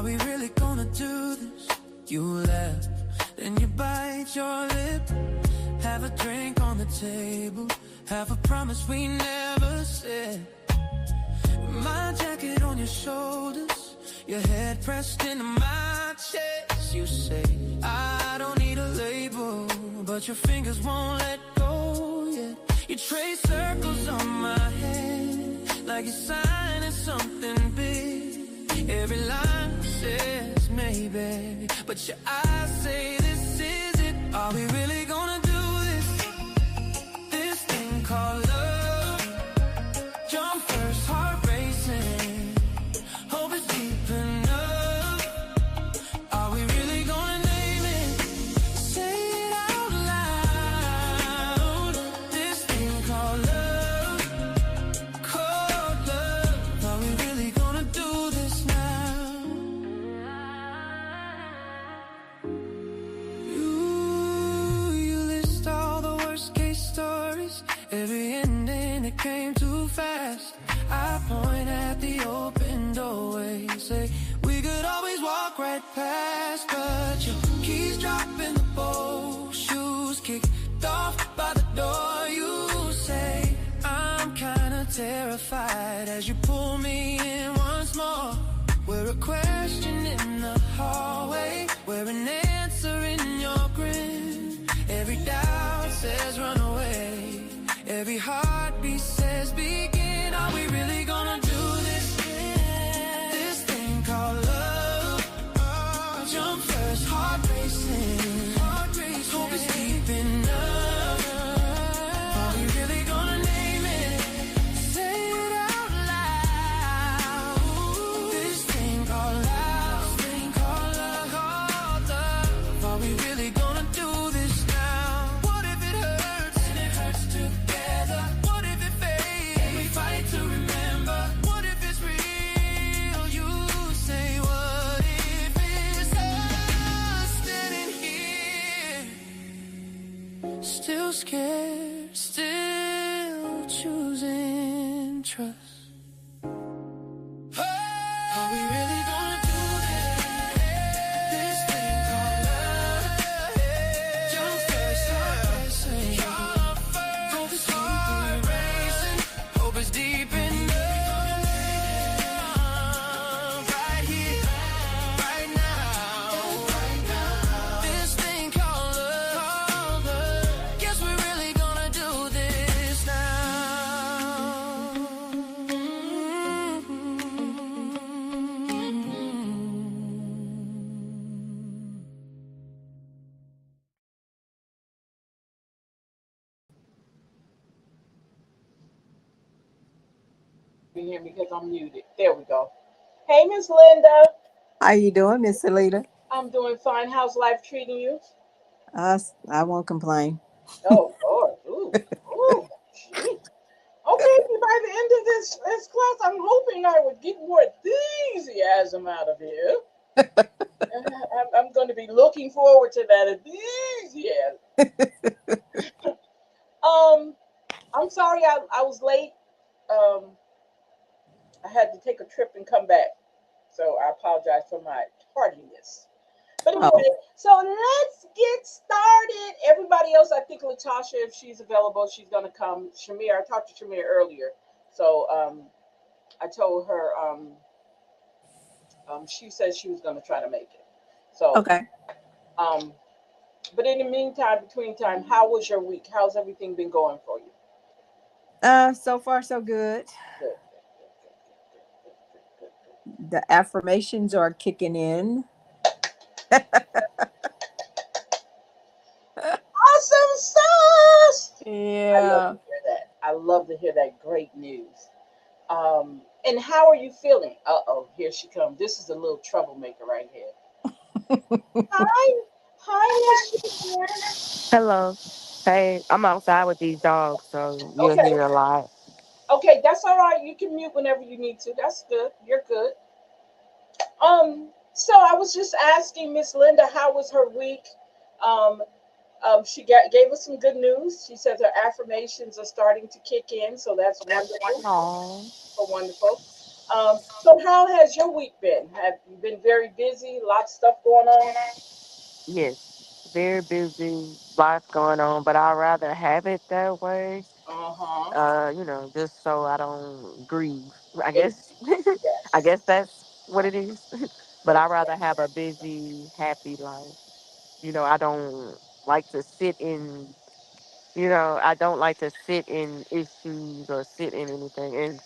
Are we really gonna do this? You laugh, then you bite your lip. Have a drink on the table, have a promise we never said. My jacket on your shoulders, your head pressed into my chest. You say, I don't need a label, but your fingers won't let go yet. You trace circles on my head, like you're signing something big. Every line says maybe, but your eyes say this is it. Are we really gonna do this thing called love? Jump first, heart racing, hope it's deep enough. Are we really gonna name it? Say it out loud. This thing called love, cold love. Are we really gonna do this now? You list all the worst case stories, every ending that came too fast. I point at the open doorway, say we could always walk right past, but your keys drop in the bowl, shoes kicked off by the door. You say I'm kinda terrified as you pull me in once more. We're a question in the hallway, we're an answer in your grin. Every doubt says run away, every heartbeat says begin. Are we really gonna do this thing called love? Jump first, heart racing, hope it's deep enough. Are we really gonna name it? Say it out loud. This thing called love, are we really gonna do this now? What if it hurts and it hurts together? What if it fades and we fight to remember? What if it's real? You say, what if it's us standing here, still scared, still choosing trust? Are we really gonna do this thing called love? Jump first, heart racing, hope it's heart racing, hope it's deep enough. Right here, right now. This thing called love. Guess we're really gonna do this now. You hear me because I'm muted. There we go. Hey, Miss Linda. How you doing, Miss Salita? I'm doing fine. How's life treating you? I won't complain. Oh, Lord. Ooh. Ooh. Gee. Okay, by the end of this class, I'm hoping I would get more enthusiasm out of you. I'm going to be looking forward to that enthusiasm. I'm sorry I was late. Um, I had to take a trip and come back, so I apologize for my tardiness. But anyway, Oh, so let's get started. Everybody else, I think Latasha, if she's available, she's gonna come. Shamir, I talked to Shamir earlier, so I told her she said she was gonna try to make it. So, okay. um, but in the meantime, between time, how was your week? How's everything been going for you? So far so good. Good. The affirmations are kicking in. Awesome sauce. I love Yeah. to hear that. I love to hear that great news. And how are you feeling? Uh-oh, here she comes. This is a little troublemaker right here. Hi. Hi, Miss. Hello. Hey, I'm outside with these dogs, so you'll Okay. hear a lot. Okay, that's all right. You can mute whenever you need to. That's good. You're good. So I was just asking Miss Linda how was her week. Um, gave us some good news. She says her affirmations are starting to kick in, so that's wonderful. Oh, So wonderful. So how has your week been? Have you been very busy? Lots of stuff going on? Yes, very busy, lots going on, but I'd rather have it that way. Uh-huh. Just so I don't grieve. I It, guess, I yes. guess that's what it is. But I'd rather Exactly. have a busy, happy life. I don't like to sit in. I don't like to sit in issues or sit in anything. And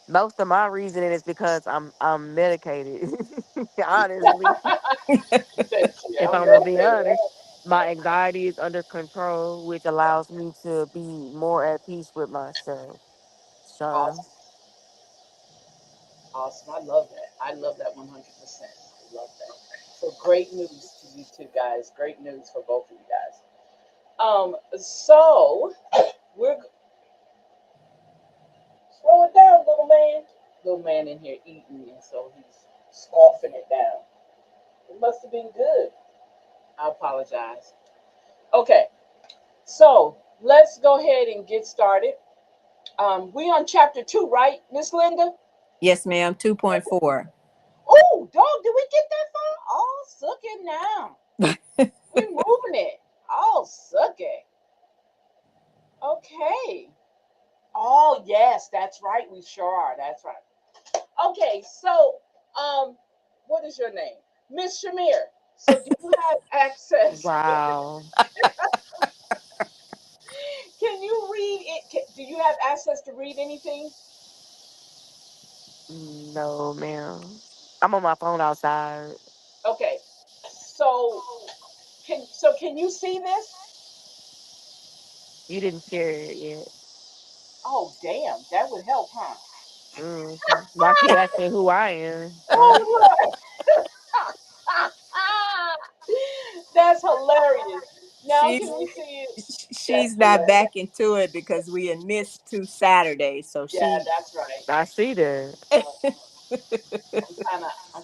most of my reasoning is because I'm medicated. Honestly, You said, "Shit, if I'm I'm gonna be medicated." honest, my anxiety is under control, which allows me to be more at peace with myself. So, Awesome. Awesome. I love that. I love that 100%. I love that. So great news to you two guys. Great news for both of you guys. So we're slow it down, little man. Little man in here eating, and so he's scoffing it down. It must have been good. I apologize. Okay, so let's go ahead and get started. We on chapter 2, right, Miss Linda? Yes, ma'am. 2.4. Oh, dog, did we get that far? Oh, suck it now. We moving it. Oh, suck it. Okay. Oh, yes, that's right. We sure are. That's right. Okay, so what is your name? Miss Shamir. So do you have access? wow. Can you read it? Do you have access to read anything? No, ma'am. I'm on my phone outside. Okay. So can you see this? You didn't share it yet. Oh damn, that would help, huh? Well, I keep asking who I am, right? Hold on. That's hilarious. Now she's can we see it? That's she's not hilarious. back into it because we had missed 2 Saturdays. So Yeah, she that's right. I see that. I'm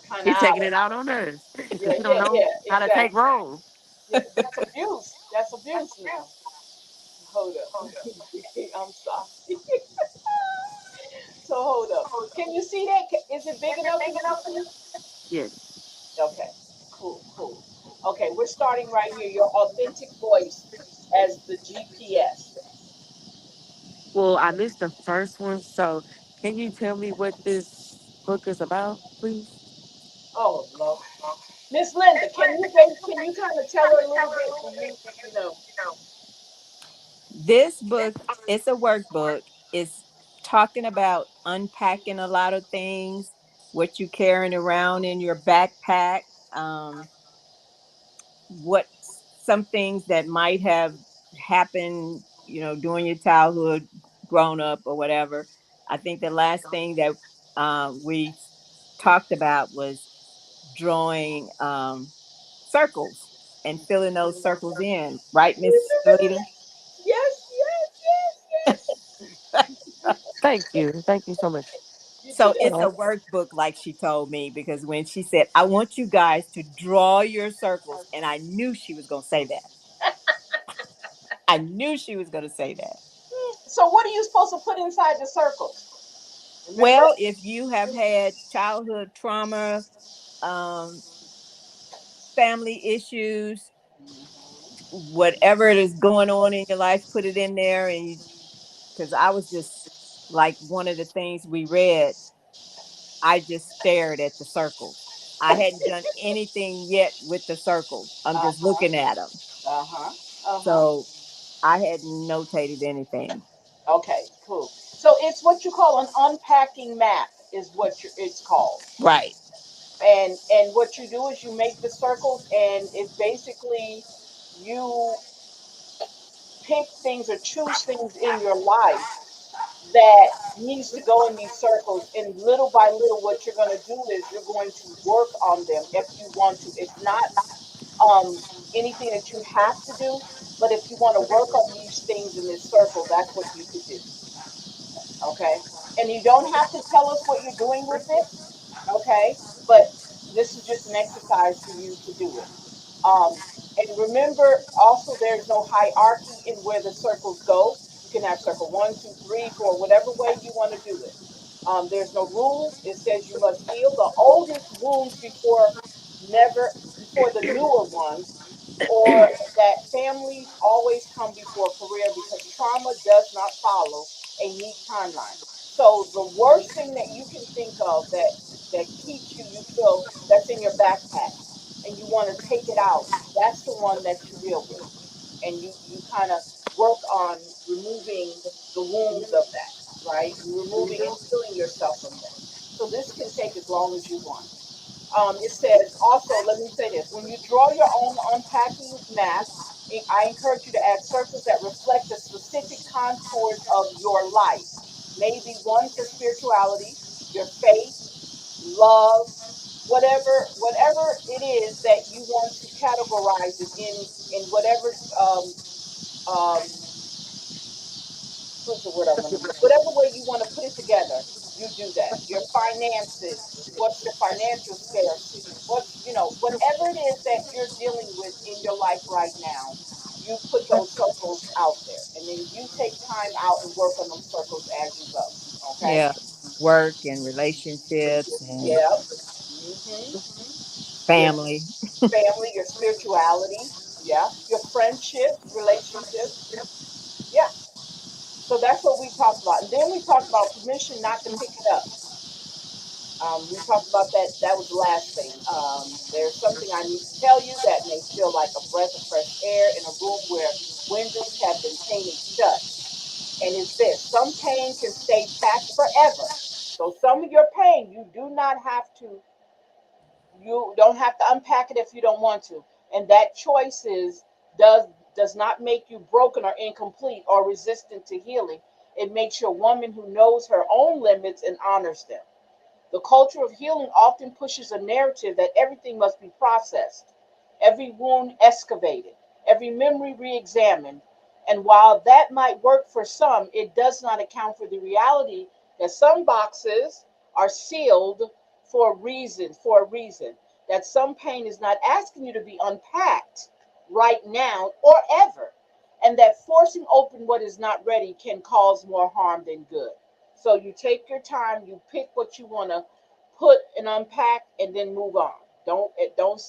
kinda He's out. taking it out on us Yeah, because he don't yeah, know yeah, how to take exactly. roles. Yeah, that's abuse. That's abuse now. Hold up. I'm sorry. So hold up. Can you see that? Is it big enough for you to see? Yes. Okay. Cool, cool. Okay, we're starting right here. Your authentic voice as the GPS. Well, I missed the first one, so can you tell me what this book is about, please? Oh Lord. Miss Linda, can you kind of tell her a little bit? Do you know? This book, it's a workbook. It's talking about unpacking a lot of things, what you carrying around in your backpack, what some things that might have happened, during your childhood, grown up or whatever. I think the last thing that we talked about was drawing circles and filling those circles in, right, Miss Lita? Yes, yes, yes, yes. Thank you. Thank you so much. You did So that. it's a workbook, like she told me, because when she said, I want you guys to draw your circles, and I knew she was going to say that. I knew she was going to say that. So what are you supposed to put inside the circles? Remember? Well, if you have had childhood trauma, um, family issues, whatever it is going on in your life, put it in there. And because I was just like one of the things we read, I just stared at the circles. I hadn't done anything yet with the circles. I'm Uh just huh. looking at them. Uh huh. Uh huh. So I hadn't notated anything. Okay. Cool. So it's what you call an unpacking map, is what it's called. Right. And what you do is you make the circles, and it's basically you pick things or choose things in your life that needs to go in these circles, and little by little what you're going to do is you're going to work on them if you want to. It's not um anything that you have to do, but if you want to work on these things in this circle, that's what you could do. Okay, and you don't have to tell us what you're doing with it. Okay, but this is just an exercise for you to do it. um and remember also, there's no hierarchy in where the circles go. You can have circle 1, 2, 3, 4, whatever way you want to do it. There's no rules. It says you must heal the oldest wounds before the newer ones, or that families always come before career because trauma does not follow a neat timeline. So the worst thing that you can think of that keeps you, you feel that's in your backpack, and you want to take it out. That's the one that you deal with, and you kind of work on removing the wounds of that, right? Removing and healing yourself from them. So this can take as long as you want. It says also, let me say this: when you draw your own unpacking map, I encourage you to add circles that reflect the specific contours of your life. Maybe one for spirituality, your faith, love, whatever it is that you want to categorize it in whatever um, what's the word I want to use? Whatever way you want to put it together, you do that. Your finances, what's your financial scarcity? What's, whatever it is that you're dealing with in your life right now, you put those circles out there. And then you take time out and work on those circles as you go. Okay? Yeah, work and relationships and Yeah. hmm Your family. family, your spirituality. Yeah. Your friendships, relationships. Yeah. So that's what we talked about. And then we talked about permission not to pick it up. We talked about that. That was the last thing. There's something I need to tell you that may feel like a breath of fresh air in a room where windows have been painted shut. And it's this: some pain can stay packed forever. So some of your pain, you don't have to unpack it if you don't want to. And that choice does does not make you broken or incomplete or resistant to healing. It makes you a woman who knows her own limits and honors them. The culture of healing often pushes a narrative that everything must be processed, every wound excavated, every memory re examined. And while that might work for some, it does not account for the reality that some boxes are sealed for a reason, that some pain is not asking you to be unpacked right now or ever, and that forcing open what is not ready can cause more harm than good. So you take your time, you pick what you want to put and unpack, and then move on. Don't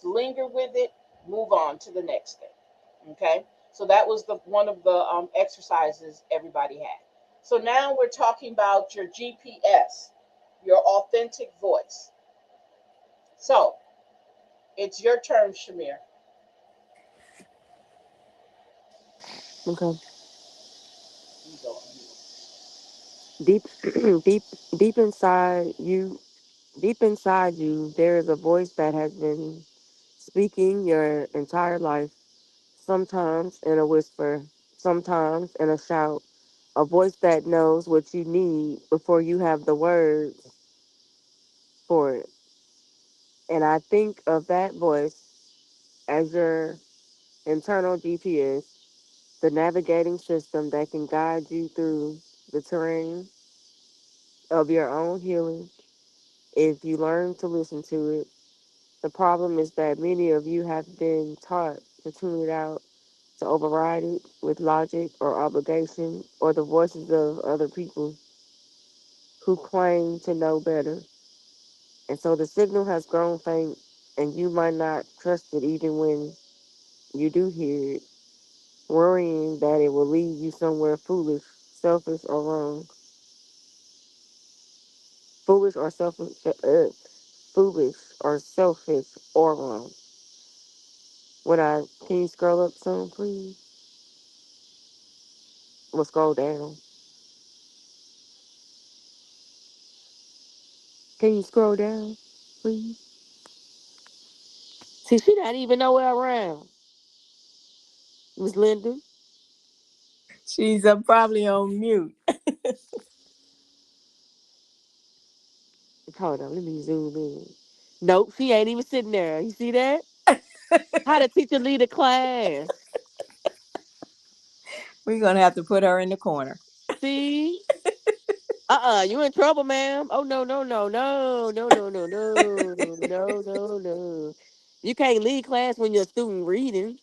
linger with it. Move on to the next thing. Okay. So that was the one of the exercises everybody had. So now we're talking about your GPS, your authentic voice. So it's your turn, Shamir. Okay. You go on mute. Deep, deep, deep inside you, deep inside you, there is a voice that has been speaking your entire life, sometimes in a whisper, sometimes in a shout, a voice that knows what you need before you have the words for it. And I think of that voice as your internal GPS, the navigating system that can guide you through the terrain of your own healing if you learn to listen to it. The problem is that many of you have been taught to tune it out, to override it with logic or obligation or the voices of other people who claim to know better. And so the signal has grown faint, and you might not trust it even when you do hear it, worrying that it will lead you somewhere foolish, selfish, or wrong. Foolish or selfish, foolish or selfish or wrong. Can you scroll up some, please? We'll scroll down. Can you scroll down, please? See, she not even nowhere around. Miss Linda. She's probably on mute. Hold on, let me zoom in. Nope, she ain't even sitting there. You see that? How the teacher lead a class? We're gonna have to put her in the corner. See? You in trouble, ma'am. Oh no, no, no, no, no, no, no, no, no, no, no. You can't lead class when you're a student reading.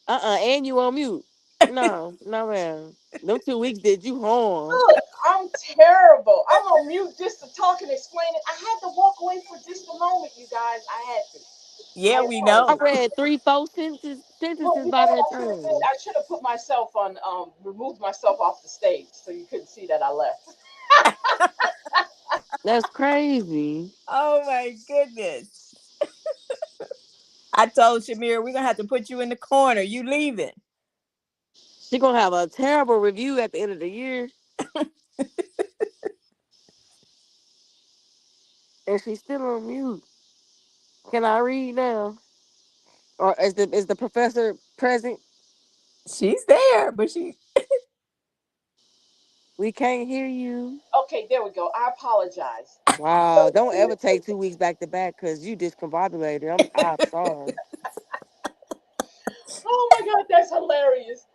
And you on mute. No, no, ma'am. Them 2 weeks did you harm. Look, I'm terrible. I'm on mute just to talk and explain it. I had to walk away for just a moment, you guys. I had to. Yeah, I we I know. apologize. read three, four Well, sentences you know by what that I should have did? time. I should have put myself on, removed myself off the stage so you couldn't see that I left. That's crazy. Oh my goodness. I told Shamir we're gonna have to put you in the corner. You leaving. She gonna have a terrible review at the end of the year, and she's still on mute. Can I read now? Or is the professor present? She's there, but she We can't hear you. Okay, there we go. I apologize. Wow! Don't ever take 2 weeks back to back because you discombobulated. I'm sorry. Oh my God, that's hilarious.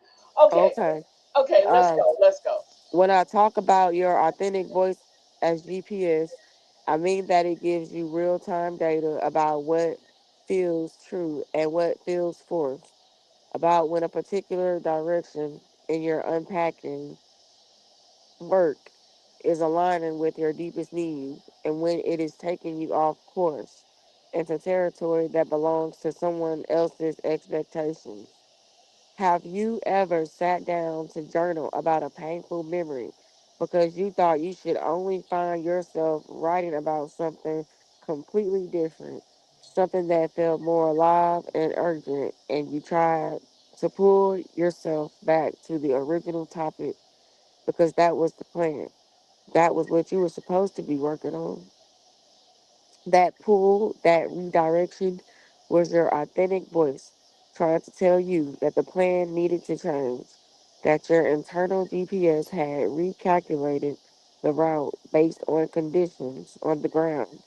Okay, Okay. okay, let's Um, go. Let's go. when I talk about your authentic voice as GPS, I mean that it gives you real time data about what feels true and what feels forced, about when a particular direction in your unpacking work is aligning with your deepest needs and when it is taking you off course into territory that belongs to someone else's expectations. Have you ever sat down to journal about a painful memory because you thought you should only find yourself writing about something completely different, something that felt more alive and urgent, and you tried to pull yourself back to the original topic because that was the plan? That was what you were supposed to be working on. That pull, that redirection was your authentic voice trying to tell you that the plan needed to change, that your internal GPS had recalculated the route based on conditions on the ground,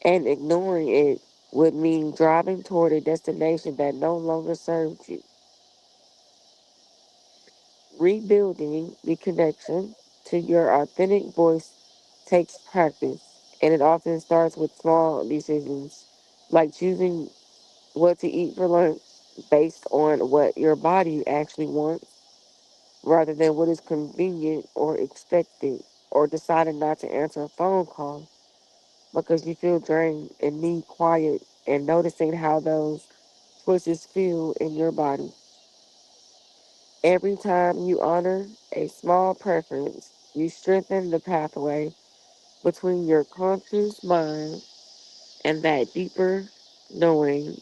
and ignoring it would mean driving toward a destination that no longer served you. Rebuilding the connection to your authentic voice takes practice, and it often starts with small decisions like choosing what to eat for lunch based on what your body actually wants rather than what is convenient or expected, or deciding not to answer a phone call because you feel drained and need quiet, and noticing how those choices feel in your body. Every time you honor a small preference, you strengthen the pathway between your conscious mind and that deeper knowing.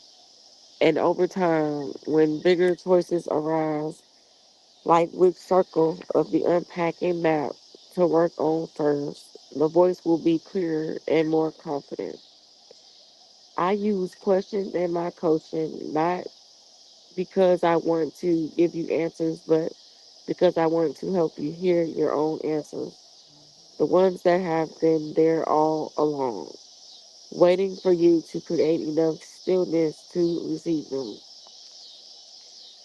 And over time, when bigger choices arise, like which circle of the unpacking map to work on first, the voice will be clearer and more confident. I use questions in my coaching not because I want to give you answers, but because I want to help you hear your own answers, the ones that have been there all along, waiting for you to create enough stillness to receive them.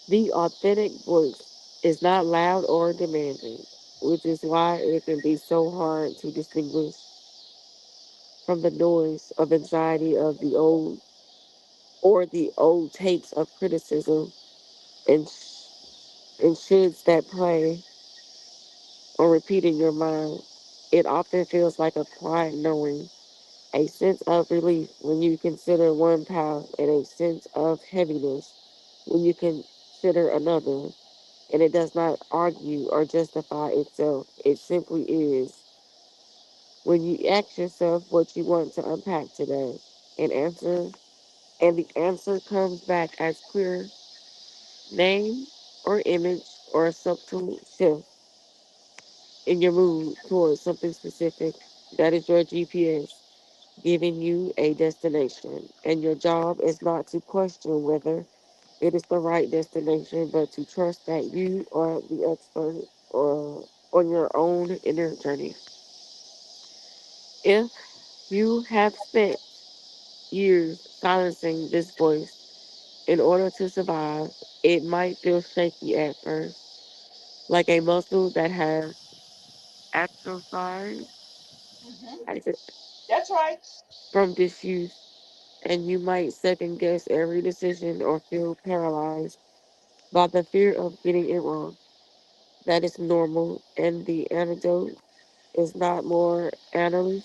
The authentic voice is not loud or demanding, which is why it can be so hard to distinguish from the noise of anxiety of the old or the old tapes of criticism and, and shoulds that play or repeat in your mind. It often feels like a quiet knowing, a sense of relief when you consider one path, and a sense of heaviness when you consider another. And it does not argue or justify itself. It simply is. When you ask yourself what you want to unpack today, and answer, and the answer comes back as clear name or image or a subtle shift in your mood towards something specific, that is your GPS giving you a destination. And your job is not to question whether it is the right destination, but to trust that you are the expert or on your own inner journey. If you have spent years silencing this voice in order to survive, it might feel shaky at first, like a muscle that has atrophied Hmm. I said, That's right. from disuse, and you might second guess every decision or feel paralyzed by the fear of getting it wrong. That is normal, and the antidote is not more analysis,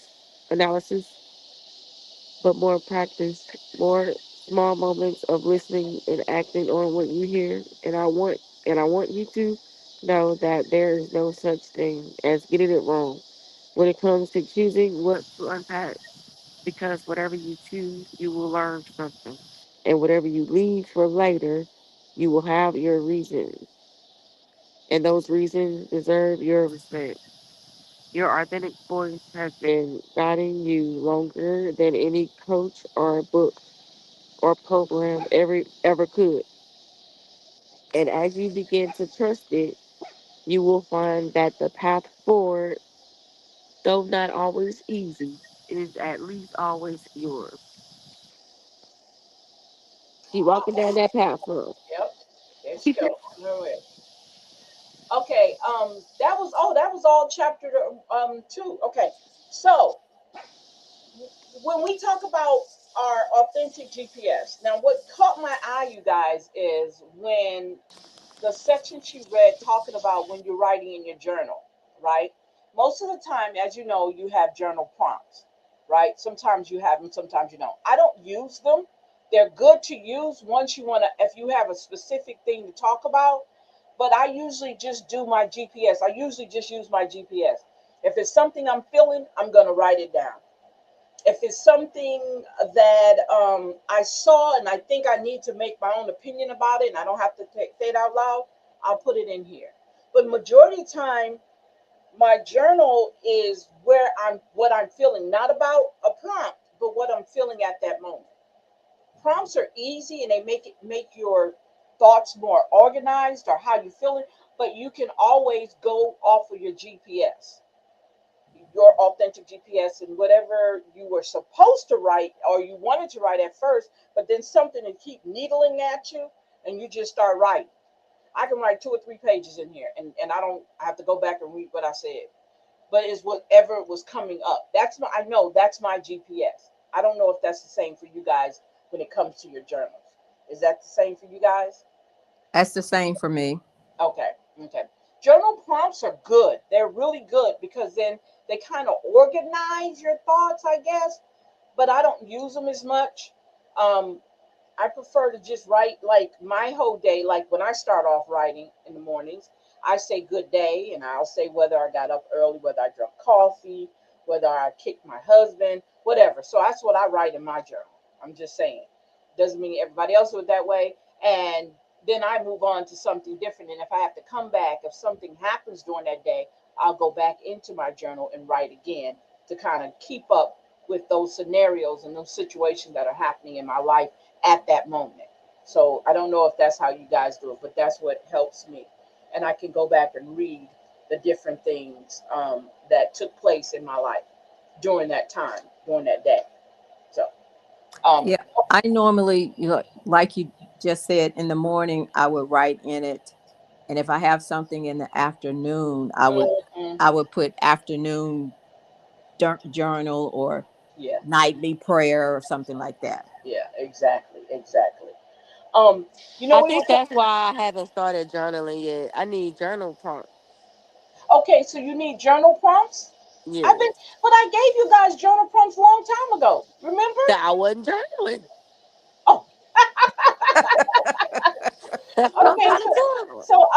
but more practice, more small moments of listening and acting on what you hear. And I want you to know that there is no such thing as getting it wrong when it comes to choosing what to unpack. Because whatever you choose, you will learn something. And whatever you leave for later, you will have your reasons. And those reasons deserve your respect. Your authentic voice has been guiding you longer than any coach or book or program ever could. And as you begin to trust it, you will find that the path forward, though not always easy, is at least always yours. Keep walking down that path, girl. Yep. There she go. All right. Okay. That was all chapter 2. Okay. So when we talk about our authentic GPS, now what caught my eye, you guys, is when the section she read talking about when you're writing in your journal, right? Most of the time, as you know, you have journal prompts, right? Sometimes you have them, sometimes you don't. I don't use them. They're good to use once you want to, if you have a specific thing to talk about. But I usually just do my GPS. I usually just use my GPS. If it's something I'm feeling, I'm going to write it down. If it's something that I saw and I think I need to make my own opinion about it and I don't have to say it out loud, I'll put it in here. But majority of the time, my journal is where I'm what I'm feeling, not about a prompt, but what I'm feeling at that moment. Prompts are easy and they make your thoughts more organized or how you feeling, but you can always go off of your GPS, your authentic GPS, and whatever you were supposed to write or you wanted to write at first, but then something to keep needling at you and you just start writing. I can write 2 or 3 pages in here and I have to go back and read what I said. But it's whatever was coming up. I know that's my GPS. I don't know if that's the same for you guys when it comes to your journals. Is that the same for you guys? That's the same for me. Okay, okay. Journal prompts are good. They're really good because then they kind of organize your thoughts, I guess. But I don't use them as much. Um, I prefer to just write like my whole day. Like when I start off writing in the mornings, I say good day and I'll say whether I got up early, whether I drank coffee, whether I kicked my husband, whatever. So that's what I write in my journal. I'm just saying. Doesn't mean everybody else do it that way. And then I move on to something different. And if I have to come back, if something happens during that day, I'll go back into my journal and write again to kind of keep up with those scenarios and those situations that are happening in my life at that moment. So I don't know if that's how you guys do it, but that's what helps me. And I can go back and read the different things that took place in my life during that time, during that day. So, um, Yeah, I normally, like you just said, in the morning I would write in it, and if I have something in the afternoon, mhm, I would put afternoon journal or yeah, nightly prayer or something like that. yeah, exactly, exactly. Um, I we were think that's why I haven't started journaling yet. I need journal prompts. okay. So you need journal prompts. Yeah. But I gave you guys journal prompts a long time ago. Remember? That I wasn't journaling. Oh, That's what I'm okay. trying to tell them. So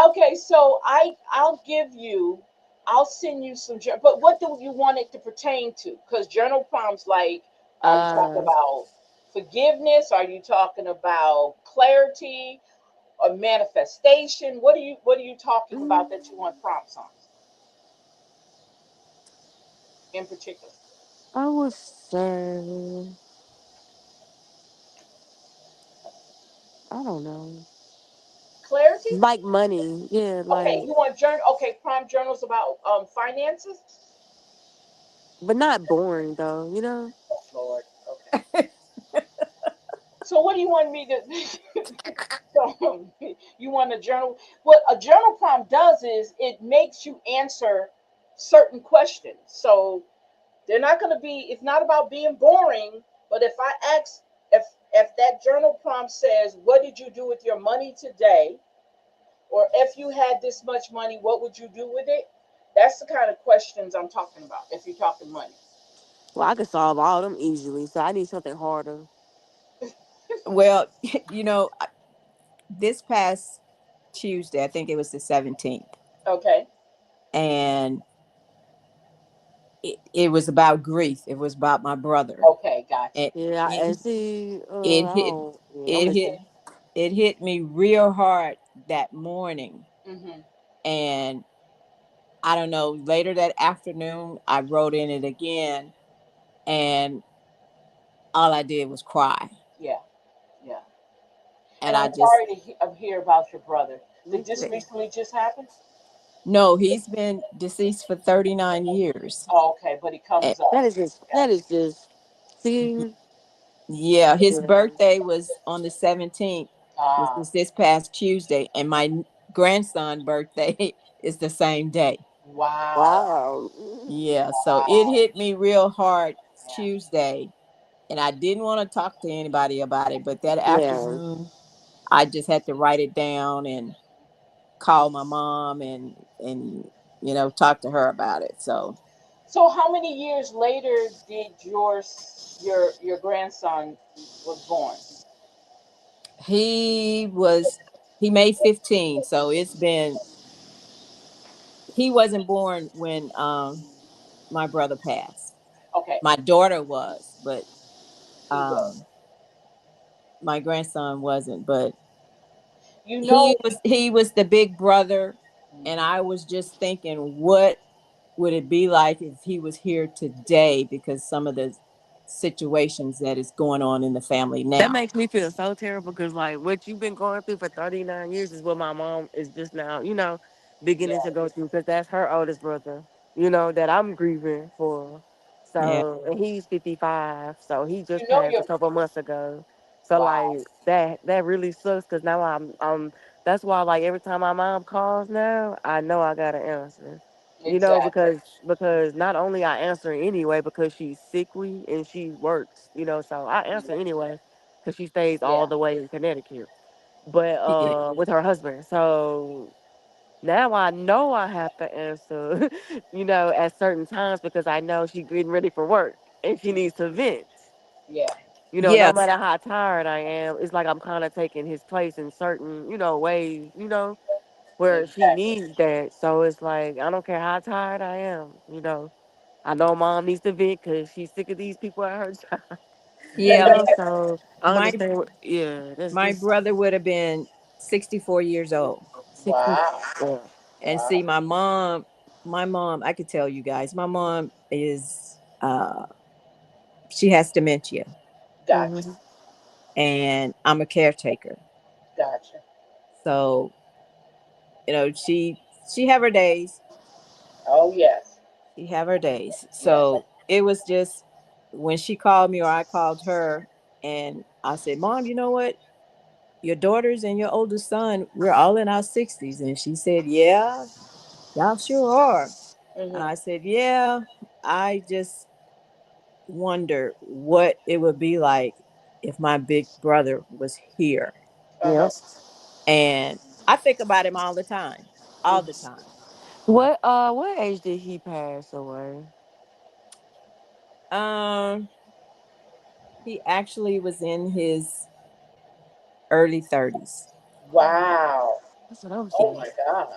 I'll send you some. But what do you want it to pertain to? Because journal prompts, like, are you talking Uh, about forgiveness? Are you talking about clarity or manifestation? What are you talking about that you mm, want prompts on in particular? I would say, I don't know. Clarity. Like money. Yeah, Okay, like, you want journal? Okay, prompt journals about finances. but not boring though, you know? Lord. Okay. So what do you want me to? So you want a journal? What a journal prompt does is it makes you answer certain questions. So they're not going to be. It's not about being boring. But if I ask, if that journal prompt says, "What did you do with your money today?" Or if you had this much money, what would you do with it? That's the kind of questions I'm talking about. If you're talking money. Well, I could solve all of them easily, so I need something harder. Well, you know, this past Tuesday, I think it was the 17th, Okay. and it was about grief. It was about my brother. Okay. Gotcha. And Yeah, and it, see, it I hit don't. Yeah, I'm it hit listening. it hit me real hard that morning. Mhm. And I don't know, later that afternoon I wrote in it again, and all I did was cry. Yeah. Yeah. And And I I'm just sorry to hear about your brother. Me Did this too. recently just happen? no, he's been deceased for 39 years. Oh, okay. But he And comes up. That is just. Yeah. That is just. See. yeah, his Yeah. birthday was on the 17th, which Ah. is this past Tuesday, and my grandson birthday is the same day. Wow. Wow. Yeah, so it Wow. hit me real hard Yeah. Tuesday, and I didn't want to talk to anybody about it, but that Yeah. afternoon I just had to write it down and call my mom and talk to her about it. So So how many years later did your grandson was born? he he made 15, so it's been he wasn't born when my brother passed. Okay, My daughter was, but he was. um my grandson wasn't. But You know. he was the big brother, and Mhm. I was just thinking, what would it be like if he was here today, because some of the situations that is going on in the family That now. makes me feel so terrible because, like, what you've been going through for 39 years is what my mom is just now, beginning Yeah. to go through because that's her oldest brother, that I'm grieving for. Yeah. So, and he's 55. So, he You just know passed a your. couple months ago. So, Wow. like, that really sucks because now that's why, like, every time my mom calls now, I know I got to answer. Exactly. Because not only I answer anyway because she's sickly and she works, so I answer anyway because she stays all Yeah. the way in Connecticut, but Yeah. with her husband. So now I know I have to answer, at certain times because I know she's getting ready for work and she needs to vent. Yeah. No Yes. matter how tired I am, it's like I'm kind of taking his place in certain, ways, where she Exactly. needs that. So it's like I don't care how tired I am, I know mom needs to vent because she's sick of these people at her job. Yeah. So I My understand. Yeah, that's my just brother would have been 64 years old. 60. Wow. Yeah. And see, Wow. my mom, I could tell you guys, my mom is she has dementia, Gotcha. Hmm. and I'm a caretaker. Gotcha. So, she have her days. Oh yes. She have her days. Yes. So it was just when she called me or I called her, and I said, "Mom, you know what? Your daughters and your oldest son, we're all in our 60s." And she said, "Yeah, y'all sure are." And Mhm. I said, "Yeah, I just wonder what it would be like if my big brother was here." Uh huh. Yes. And I think about him all the time, all the time. What age did he pass away? Um, he actually was in his early 30s. Wow. That's what I'm Oh saying. my God.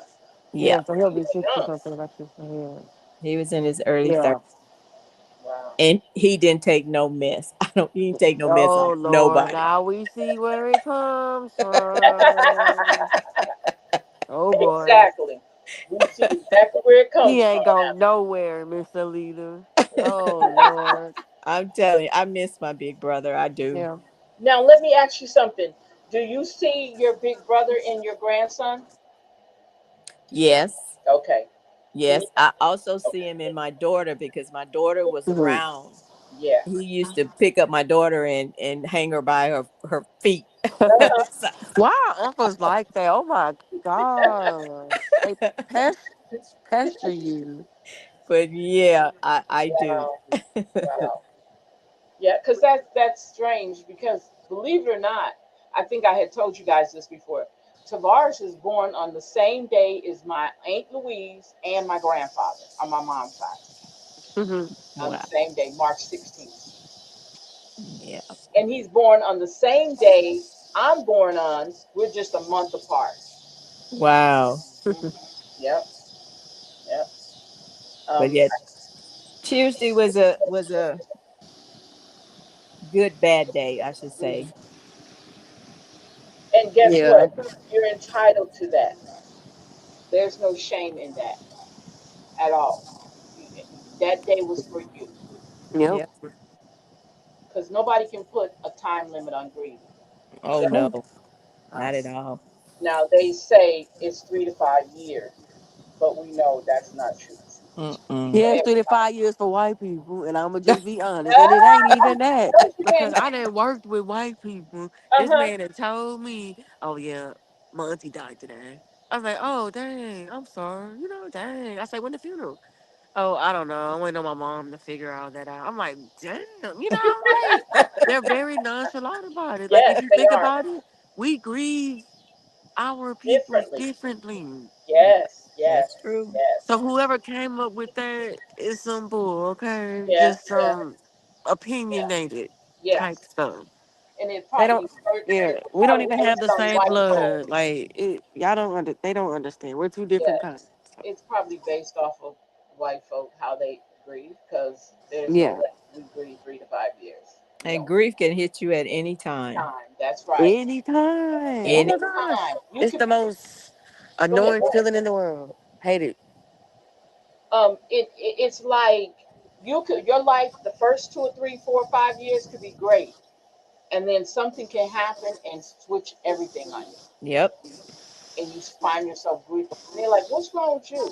Yeah, Yeah, so he'll He be was 60 young. something like this. Yeah. he was in his early Yeah. 30s, Wow. and he didn't take no mess. He didn't take no mess Oh out of Lord, nobody. now we see where it comes from. Oh boy. Exactly. We see exactly where it He comes from ain't now. going nowhere, Miss Alita. Oh Lord. I'm telling you, I miss my big brother. I do. Yeah. Now, let me ask you something. Do you see your big brother in your grandson? Yes, Okay. Me? yes. I also see Okay. him in my daughter, because my daughter was Mhm. around. Yeah. He used to pick up my daughter and hang her by her feet. So- Why are uncles like that? Oh my gosh. They pest pester you. but yeah, I do. Wow. Wow. Yeah, because that's strange because believe it or not, I think I had told you guys this before. Tavares is born on the same day as my Aunt Louise and my grandfather on my mom's side. Mhm. On the Wow. same day, March 16th. Yeah. And he's born on the same day I'm born on. We're just a month apart. Wow. Yep, yep. But Um, yet Tuesday was a good bad day, I should say. mhm. And guess Yeah. what? You're entitled to that. There's no shame in that at all. That day was for you Yep. Yep. because nobody can put a time limit on grieving. Oh They no, Oh, can't. not at all. Now they say it's 3 to 5 years, but we know that's not true. Mm-mm. yeah, it's For 3 to 5 years for white people, and I'm gonna just be honest, and it ain't everybody. even that What you because mean? I done worked with white people. Uh This huh. man had told me, "Oh yeah, my auntie died today." I was like, "Oh dang, I'm sorry, dang." I said, "When the funeral?" Oh, I don't know. I'm waiting on my mom to figure all that out. I'm like, damn, like they're very nonchalant about it. Like if Yes, you they think are about it, we grieve our peoples differently. differently. Yeah, Yes, that's yes, true. yes. So whoever came up with that is some bull, okay? Yeah, Just yeah, some yeah, opinionated yeah. type stuff. And it They probably don't. Yeah, it's we don't probably even have based the on same white folk. blood. Like y'all don't They don't understand. We're two different Yeah, kinds. So, it's probably based off of white folk how they grieve because there's no yeah. way we grieve 3 to 5 years. And No grief can hit you at any time. time. That's right. Anytime. Oh Any my gosh. Anytime you It's could the most go ahead. annoying feeling in the world. Hate it. It's like you could your life the first 2 or 3, 4, 5 years could be great, and then something can happen and switch everything on you, Yep. and you find yourself grief. And they're like, "What's wrong with you?"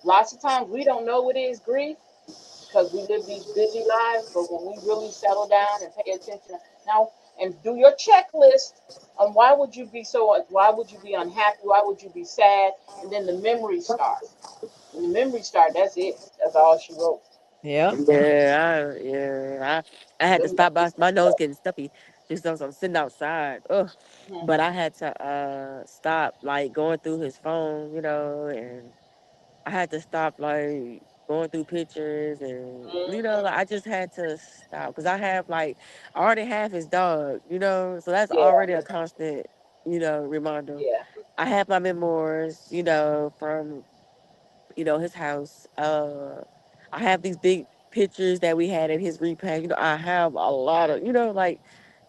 Lots of times we don't know what is grief because we live these busy lives, but when we really settle down and pay attention now and do your checklist on why would you be unhappy, why would you be sad, and then the memories start. When the memories start, that's it. That's all she wrote. Yep. I had to The stop by. memories My nose start. getting stuffy just as I'm sitting outside. Ugh. But I had to stop like going through his phone, and I had to stop like going through pictures and Mhm. like, I just had to stop because I already have his dog, so that's Yeah, already a constant, reminder. yeah, I have my memoirs, from his house. I have these big pictures that we had at his repack. I have a lot of, like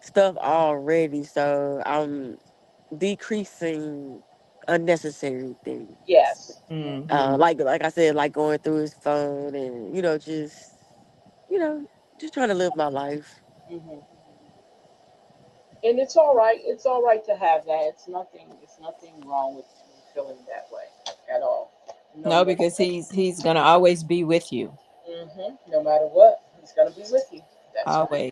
stuff already. So I'm decreasing unnecessary things. yes. Mm-hmm. Like I said, like going through his phone and you know, just trying to live my life. Hmm. And it's all right. It's all right to have that. It's nothing. It's nothing wrong with feeling that way at all. No, No, no. because he's gonna always be with you. No matter what, he's gonna be with you. That's right. Always.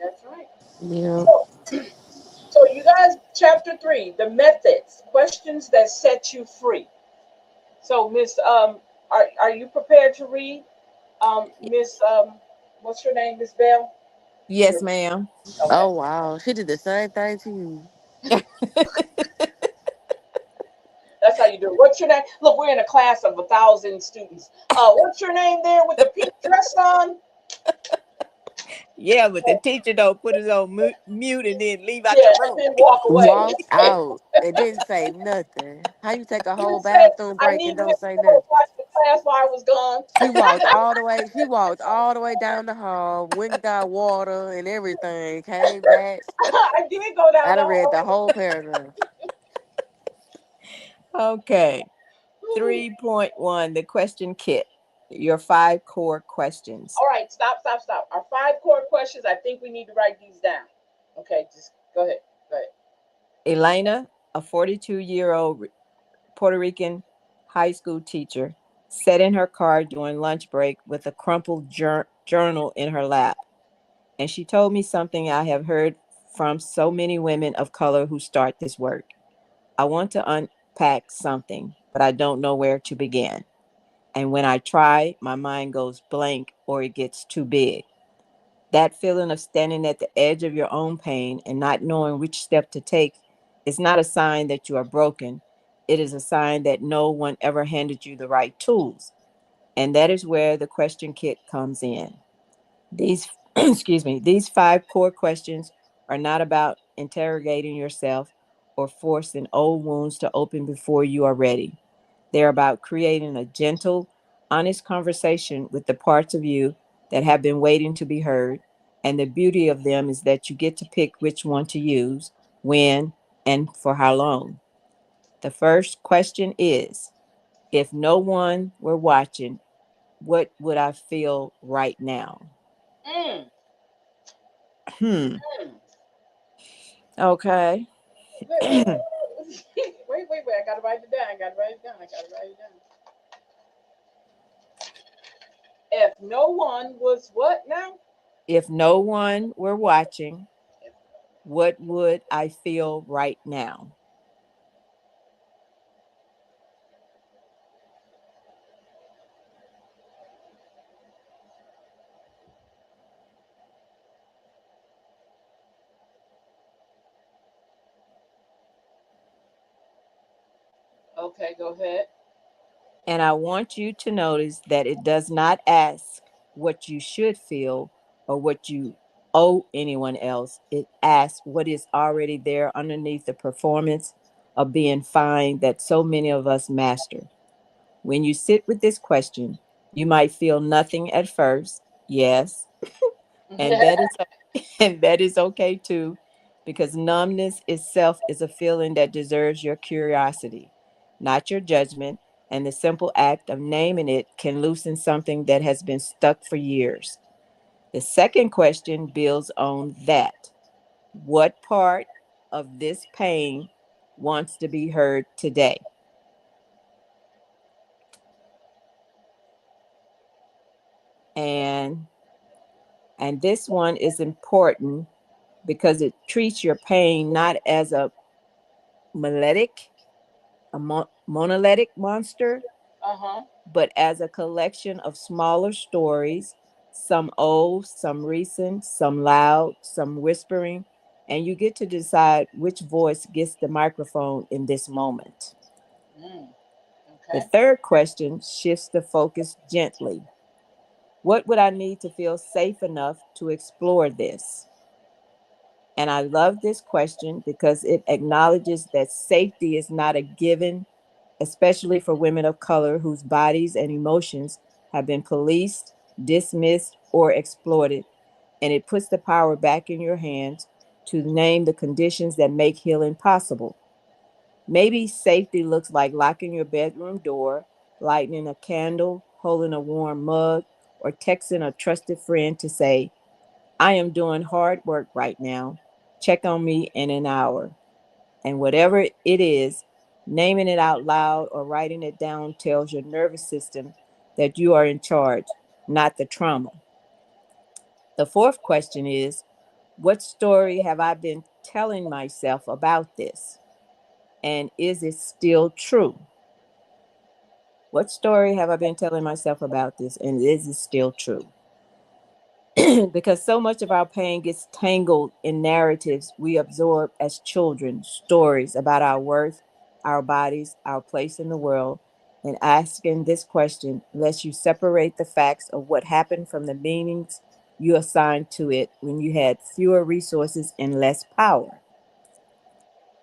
That's right. Yeah. So, so you guys, chapter 3, the methods, questions that set you free. So, Miss, are you prepared to read, Miss, what's your name, Miss Bell? Yes, You're ma'am. okay. Oh wow, she did the same thing to you. That's how you do it. What's your name? Look, we're in a class of 1,000 students. What's your name there with the pink dress on? Yeah, but the teacher don't put us on mute and then leave out the Yeah, and room. then walk away. Walked out and didn't say nothing. How you take a You whole said, bathroom I break need and Miss don't say Bell to nothing? watch the class while I was gone. She walked all the way. She walked all the way down the hall, went and got water and everything. Came back. I did go down I the done read hall. the whole paragraph. Okay. 3.1, the question kit. Your 5 core questions. All right, stop, stop, stop. Our 5 core questions. I think we need to write these down. Okay, just go ahead. Go ahead. Elena, a 42-year-old Puerto Rican high school teacher, sat in her car during lunch break with a crumpled journal in her lap. And she told me something I have heard from so many women of color who start this work. I want to unpack something, but I don't know where to begin. And when I try, my mind goes blank or it gets too big. That feeling of standing at the edge of your own pain and not knowing which step to take It's not a sign that you are broken. It is a sign that no one ever handed you the right tools. And that is where the question kit comes in. These, excuse me, these five core questions are not about interrogating yourself or forcing old wounds to open before you are ready. They're about creating a gentle, honest conversation with the parts of you that have been waiting to be heard. And the beauty of them is that you get to pick which one to use, when, and for how long. The first question is, if no one were watching, what would I feel right now? Mm, Hmm. mm. Okay. Wait. I gotta write it down. I gotta write it down. I gotta write it down. If no one was what now? If no one were watching, If, what would I feel right now? okay, go ahead. And I want you to notice that it does not ask what you should feel or what you owe anyone else. It asks what is already there underneath the performance of being fine that so many of us master. When you sit with this question, you might feel nothing at first. Yes, and that is and that is okay too, because numbness itself is a feeling that deserves your curiosity, not your judgment, and the simple act of naming it can loosen something that has been stuck for years. The second question builds on that. What part of this pain wants to be heard today? And this one is important because it treats your pain not as a moletic monolithic monster, Uh-huh. but as a collection of smaller stories, some old, some recent, some loud, some whispering, and you get to decide which voice gets the microphone in this moment. Mm, The okay. third question shifts the focus gently. What would I need to feel safe enough to explore this? And I love this question because it acknowledges that safety is not a given, especially for women of color whose bodies and emotions have been policed, dismissed, or exploited. And it puts the power back in your hands to name the conditions that make healing possible. Maybe safety looks like locking your bedroom door, lighting a candle, holding a warm mug, or texting a trusted friend to say, I am doing hard work right now. Check on me in an hour. And whatever it is, naming it out loud or writing it down tells your nervous system that you are in charge, not the trauma. The fourth question is, what story have I been telling myself about this? And is it still true? What story have I been telling myself about this? And is it still true? Because so much of our pain gets tangled in narratives we absorb as children, stories about our worth, our bodies, our place in the world. And asking this question lets you separate the facts of what happened from the meanings you assigned to it when you had fewer resources and less power.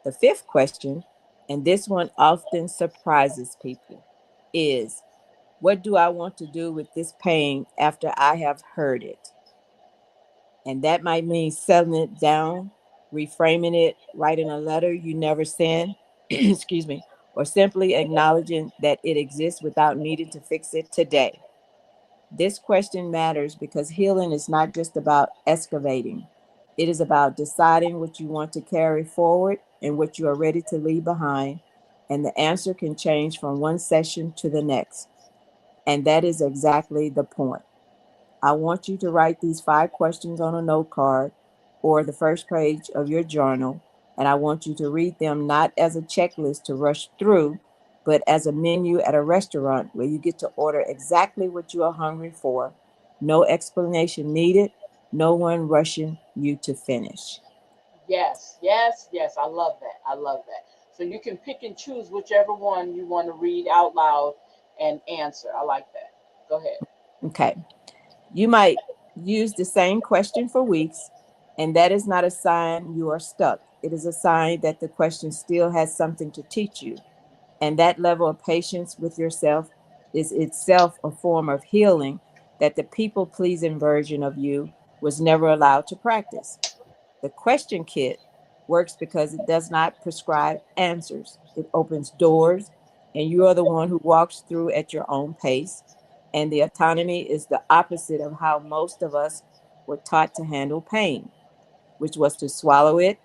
The fifth question, and this one often surprises people, is what do I want to do with this pain after I have heard it? And that might mean settling it down, reframing it, writing a letter you never send, excuse me, or simply acknowledging that it exists without needing to fix it today. This question matters because healing is not just about excavating. It is about deciding what you want to carry forward and what you are ready to leave behind. And the answer can change from one session to the next. And that is exactly the point. I want you to write these five questions on a note card or the first page of your journal, and I want you to read them not as a checklist to rush through, but as a menu at a restaurant where you get to order exactly what you are hungry for. No explanation needed, no one rushing you to finish. Yes, yes, yes. I love that. I love that. So you can pick and choose whichever one you want to read out loud and answer. I like that. Go ahead. Okay. You might use the same question for weeks, and that is not a sign you are stuck. It is a sign that the question still has something to teach you. And that level of patience with yourself is itself a form of healing that the people pleasing version of you was never allowed to practice. The question kit works because it does not prescribe answers, it opens doors, and you are the one who walks through at your own pace. And the autonomy is the opposite of how most of us were taught to handle pain, which was to swallow it,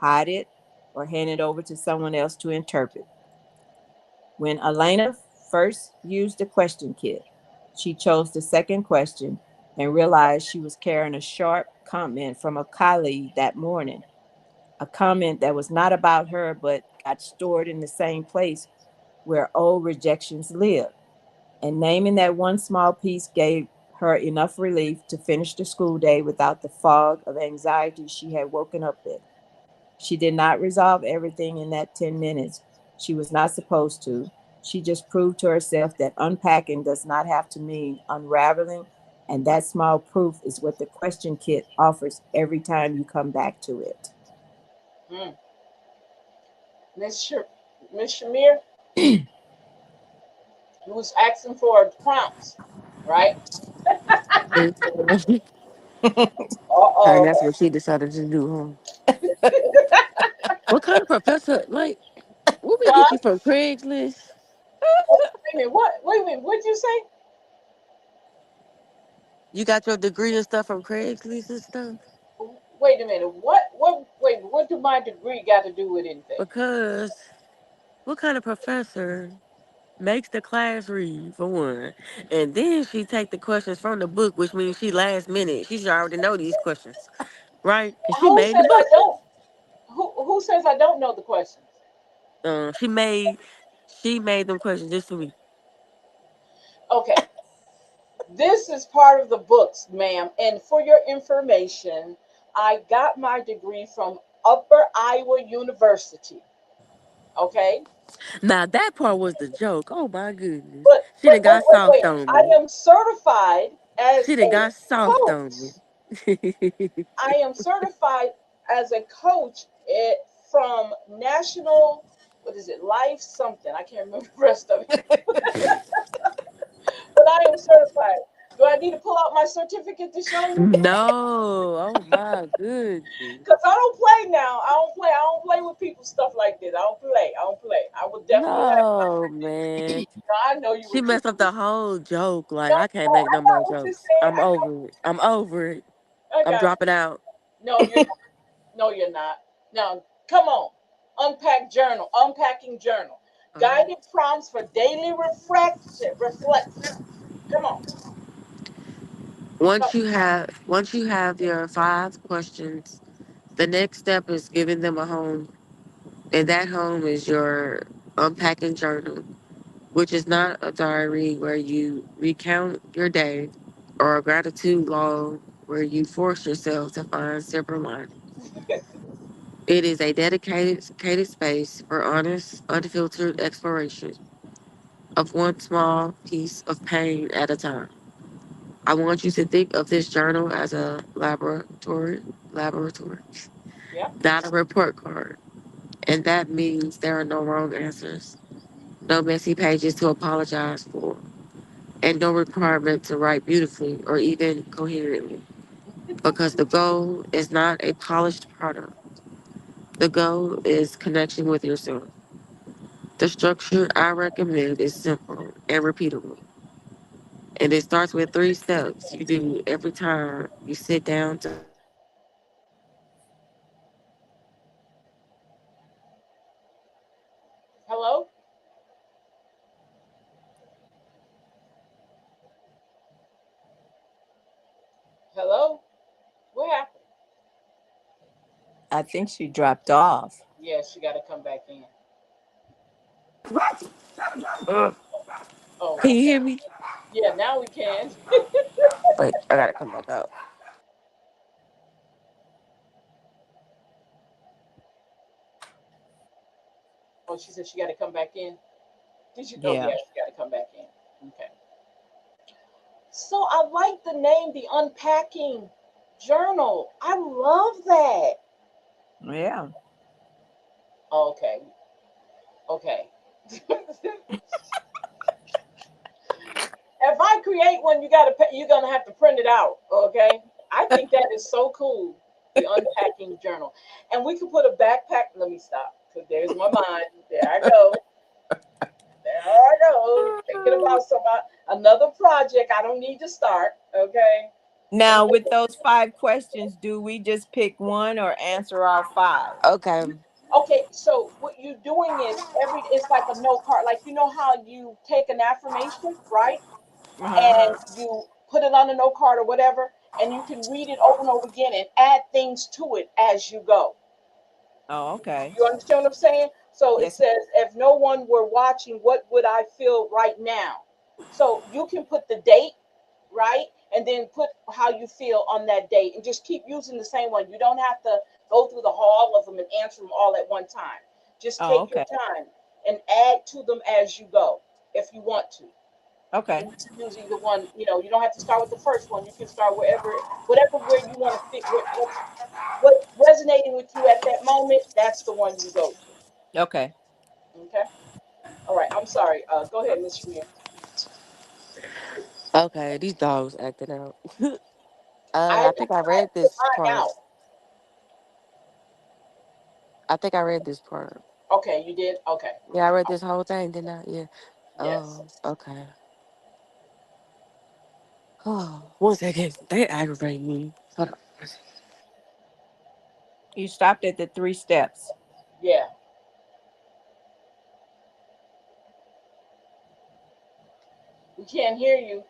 hide it, or hand it over to someone else to interpret. When Elena first used the question kit, she chose the second question and realized she was carrying a sharp comment from a colleague that morning, a comment that was not about her but got stored in the same place where old rejections live. And naming that one small piece gave her enough relief to finish the school day without the fog of anxiety she had woken up with. She did not resolve everything in that 10 minutes. She was not supposed to. She just proved to herself that unpacking does not have to mean unraveling, and that small proof is what the question kit offers every time you come back to it. Mm. Miss Sh- Miss Shamir, who was asking for prompts, right? And Uh that's oh. what she decided to do, huh? What kind of professor? Like, where we get Huh? you from? Craigslist? Oh, wait a minute. What? Wait a minute. What'd you say? You got your degree and stuff from Craigslist and stuff? Wait a minute. What? What? Wait. What do my degree got to do with anything? Because what kind of professor makes the class read for one, and then she take the questions from the book, which means she last minute. She should already know these questions, right? Because she Who made the says I book. don't? Who says I don't know the questions? Uh, she made she made them questions just for me. Okay. This is part of the books, ma'am. And for your information, I got my degree from Upper Iowa University. Okay. Now that part was the joke. Oh my goodness, But she done got soft wait. on I me. am certified as She done a got soft on coach. me. I am certified as a coach from National, what is it, Life something. I can't remember the rest of it. But I am certified. Do I need to pull out my certificate to show you? No, oh my goodness. Because I don't play now. I don't play. I don't play with people stuff like this. I don't play. I don't play. I would definitely have my No, man. certificate. No, I know you She were messed kidding up me. the whole joke. Like No, I can't no, make I no more got what you're jokes. saying. I'm over it. I'm over it. I I'm got dropping out. you. No, you're not. No, you're not. Now, come on. Unpacking journal. Um, Guided prompts for daily reflection. Come on. Come. once you have your 5 questions, the next step is giving them a home, and that home is your unpacking journal, which is not a diary where you recount your day or a gratitude log where you force yourself to find silver lining. It is a dedicated space for honest, unfiltered exploration of one small piece of pain at a time. I want you to think of this journal as a laboratory, Yeah. not a report card. And that means there are no wrong answers, no messy pages to apologize for, and no requirement to write beautifully or even coherently. Because the goal is not a polished product. The goal is connection with yourself. The structure I recommend is simple and repeatable. And it starts with 3 steps you do every time you sit down to unpack. Hello? Hello? What happened? I think she dropped off. Yeah, she got to come back in. Ugh. Can Oh, you okay. hear me? Yeah, now we can. Wait, I gotta come back out. Oh, she said she got to come back in. Did you? Oh, Yeah. yeah, she got to come back in. Okay. So I like the name, the Unpacking Journal. I love that. Yeah. Okay. Okay. If I create one, you're gonna have to print it out. Okay. I think that is so cool. The Unpacking Journal, and we could put a backpack. Let me stop because there's my mind. There I go. There I go. Thinking about another project I don't need to start. Okay. Let me Now, look with those 5 questions, do we just pick one or answer all 5? Okay. Okay, so what you're doing is it's like a note card. Like you know how you take an affirmation, right? Uh-huh. And you put it on a note card or whatever, and you can read it over and over again and add things to it as you go. Oh, okay. You understand what I'm saying? So it Yes. says, if no one were watching, what would I feel right now? So you can put the date, right? And then put how you feel on that date and just keep using the same one. You don't have to go through the all of them and answer them all at one time. Just Oh, take your okay. time and add to them as you go if you want to. Okay. And you can use either one, you don't have to start with the first one. You can start whatever where you want to fit, what's resonating with you at that moment, that's the one you go to. Okay. Okay? All right. I'm sorry. Go ahead, Miss Shamir. Okay, these dogs acting out. I I think I I read put this mine part. out. I think I read this part. Okay, you did? Okay. Yeah, I read this whole thing, didn't I? Yeah. Yes. Oh, okay. Oh, one second. They aggravate me. Hold on. You stopped at the 3 steps. Yeah. We can't hear you.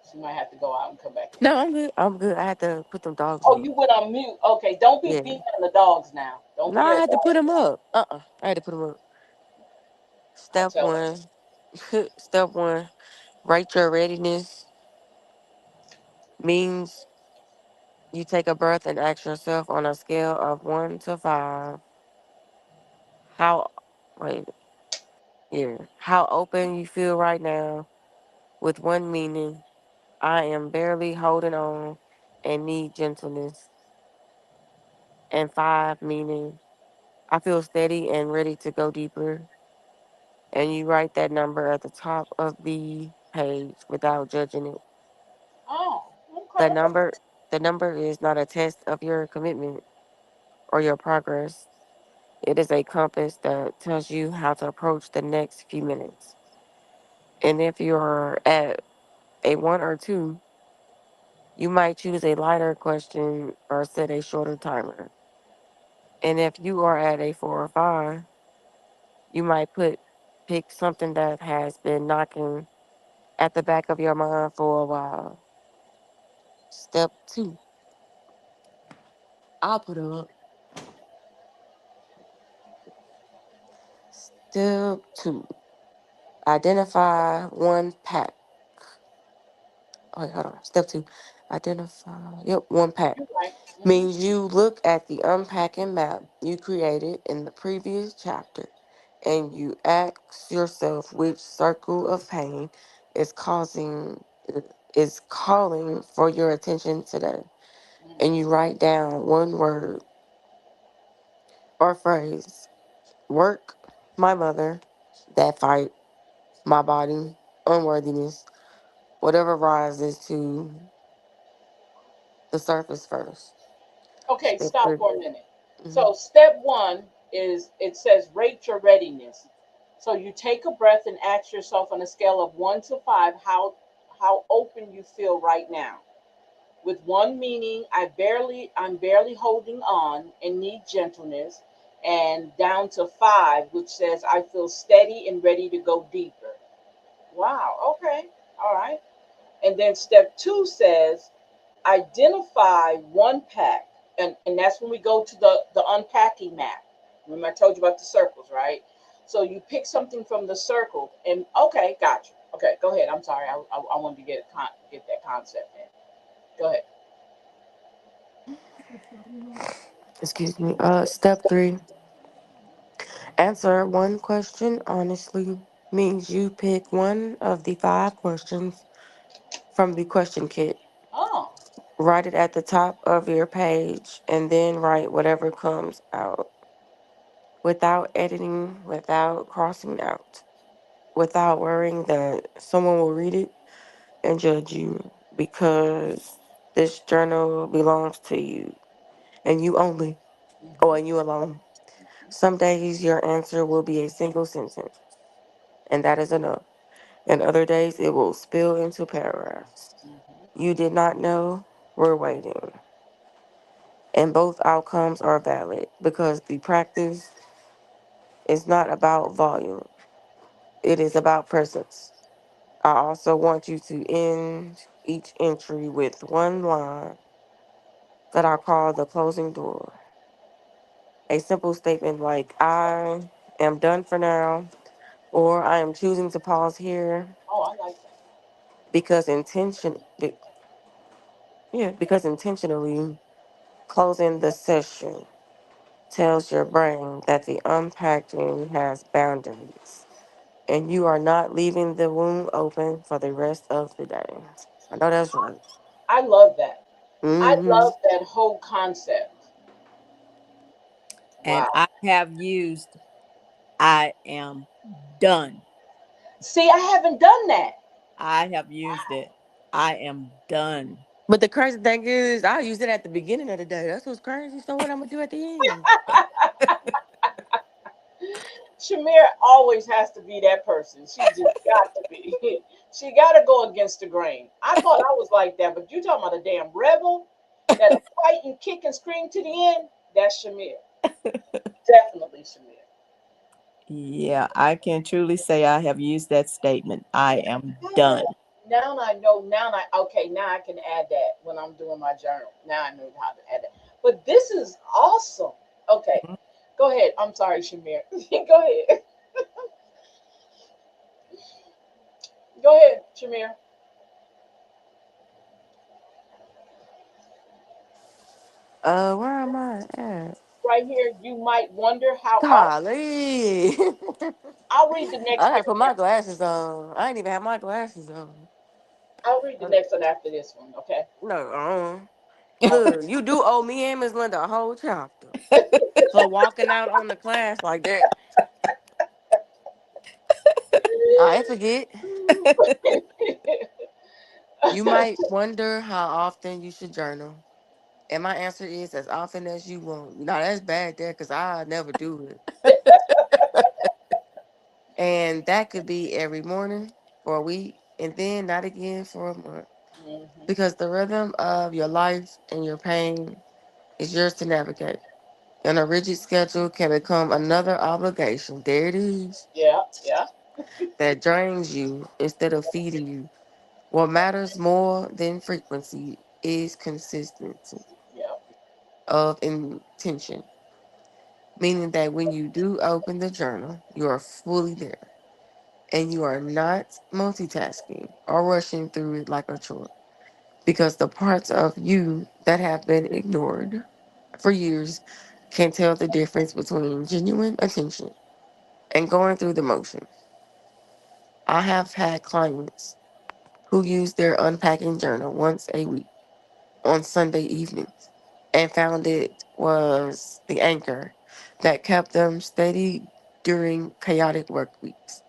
So you might have to go out and come back in. No, I'm good. I'm good. I had to put them dogs Oh, up. you went on mute. Okay. Don't be Yeah. beating on the dogs now. Don't No, be I a had to put dog. them up. I had to put them up. I Step tell them. one. Step one. Rate your readiness means you take a breath and ask yourself on a scale of 1 to 5. How, wait, yeah. How open you feel right now with 1 meaning, I am barely holding on and need gentleness. And 5 meaning, I feel steady and ready to go deeper. And you write that number at the top of the page without judging it. Oh, The okay. number the number is not a test of your commitment or your progress. It is a compass that tells you how to approach the next few minutes. And if you're at a 1 or 2, you might choose a lighter question or set a shorter timer. And if you are at a 4 or 5, you might pick something that has been knocking at the back of your mind for a while. Step 2. I'll put it up. Step 2. Identify one pack. Oh, wait, hold on. Step 2. Identify. Yep, one pack. You're right. Means you look at the unpacking map you created in the previous chapter and you ask yourself which circle of pain is causing is calling for your attention today. And you write down one word or phrase. Work, my mother, that fight, my body, unworthiness, whatever rises to the surface first. Okay, Step stop 3. for a minute. Mhm. So step one is it says rate your readiness. So you take a breath and ask yourself on a scale of 1 to 5 how open you feel right now. With one meaning I'm barely holding on and need gentleness, and down to 5, which says I feel steady and ready to go deeper. Wow, okay. All right. And then step 2 says identify one pack, and that's when we go to the unpacking map. Remember I told you about the circles, right? So you pick something from the circle, and okay, gotcha. Okay, go ahead. I'm sorry, I wanted to get that concept in. Go ahead. Excuse me. Step 3. Answer one question honestly means you pick one of the five questions from the question kit. Oh. Write it at the top of your page and then write whatever comes out without editing, without crossing out, without worrying that someone will read it and judge you because this journal belongs to you and you only, or and you alone. Some days your answer will be a single sentence, and that is enough. And other days it will spill into paragraphs. You did not know, we're waiting. And both outcomes are valid because the practice is not about volume, it is about presence. I also want you to end each entry with one line that I call the closing door. A simple statement like, I am done for now, or I am choosing to pause here Oh, I like that. because because intentionally closing the session tells your brain that the unpacking has boundaries and you are not leaving the wound open for the rest of the day. I know that's right. I love that. I Mm-hmm. love that whole concept. And Wow. I have used I am done. See, I haven't done that. I have used it. I am done. But the crazy thing is, I use it at the beginning of the day. That's what's crazy. So what I'm gonna do at the end? Shamir always has to be that person. She just got to be. She got to go against the grain. I thought I was like that, but you talking about a damn rebel that'll fight and kick and scream to the end? That's Shamir. Definitely Shamir. Yeah, I can truly say I have used that statement. I am done. Now I know. Now I okay. Now I can add that when I'm doing my journal. Now I know how to add that. But this is awesome. Okay, go ahead. I'm sorry, Shamir. Go ahead. Go ahead, Shamir. Where am I at? Right here, you might wonder how often. Golly. I'll read the I next gotta put my paragraph. glasses on. I ain't even have my glasses on. I'll read the next one after this one. Okay. No, Oh. look, you do owe me and Miss Linda a whole chapter for walking out on the class like that. I ain't forget. You might wonder how often you should journal. And my answer is as often as you want. Now that's bad there because I never do it. And that could be every morning for a week and then not again for a month. Mhm. Because the rhythm of your life and your pain is yours to navigate. And a rigid schedule can become another obligation. There it is. Yeah, yeah, That drains you instead of feeding you. What matters more than frequency is consistency yeah. of intention. Meaning that when you do open the journal, you are fully there and you are not multitasking or rushing through it like a chore. Because the parts of you that have been ignored for years can tell the difference between genuine attention and going through the motion. I have had clients who use their unpacking journal once a week on Sunday evenings and found it was the anchor that kept them steady during chaotic work weeks.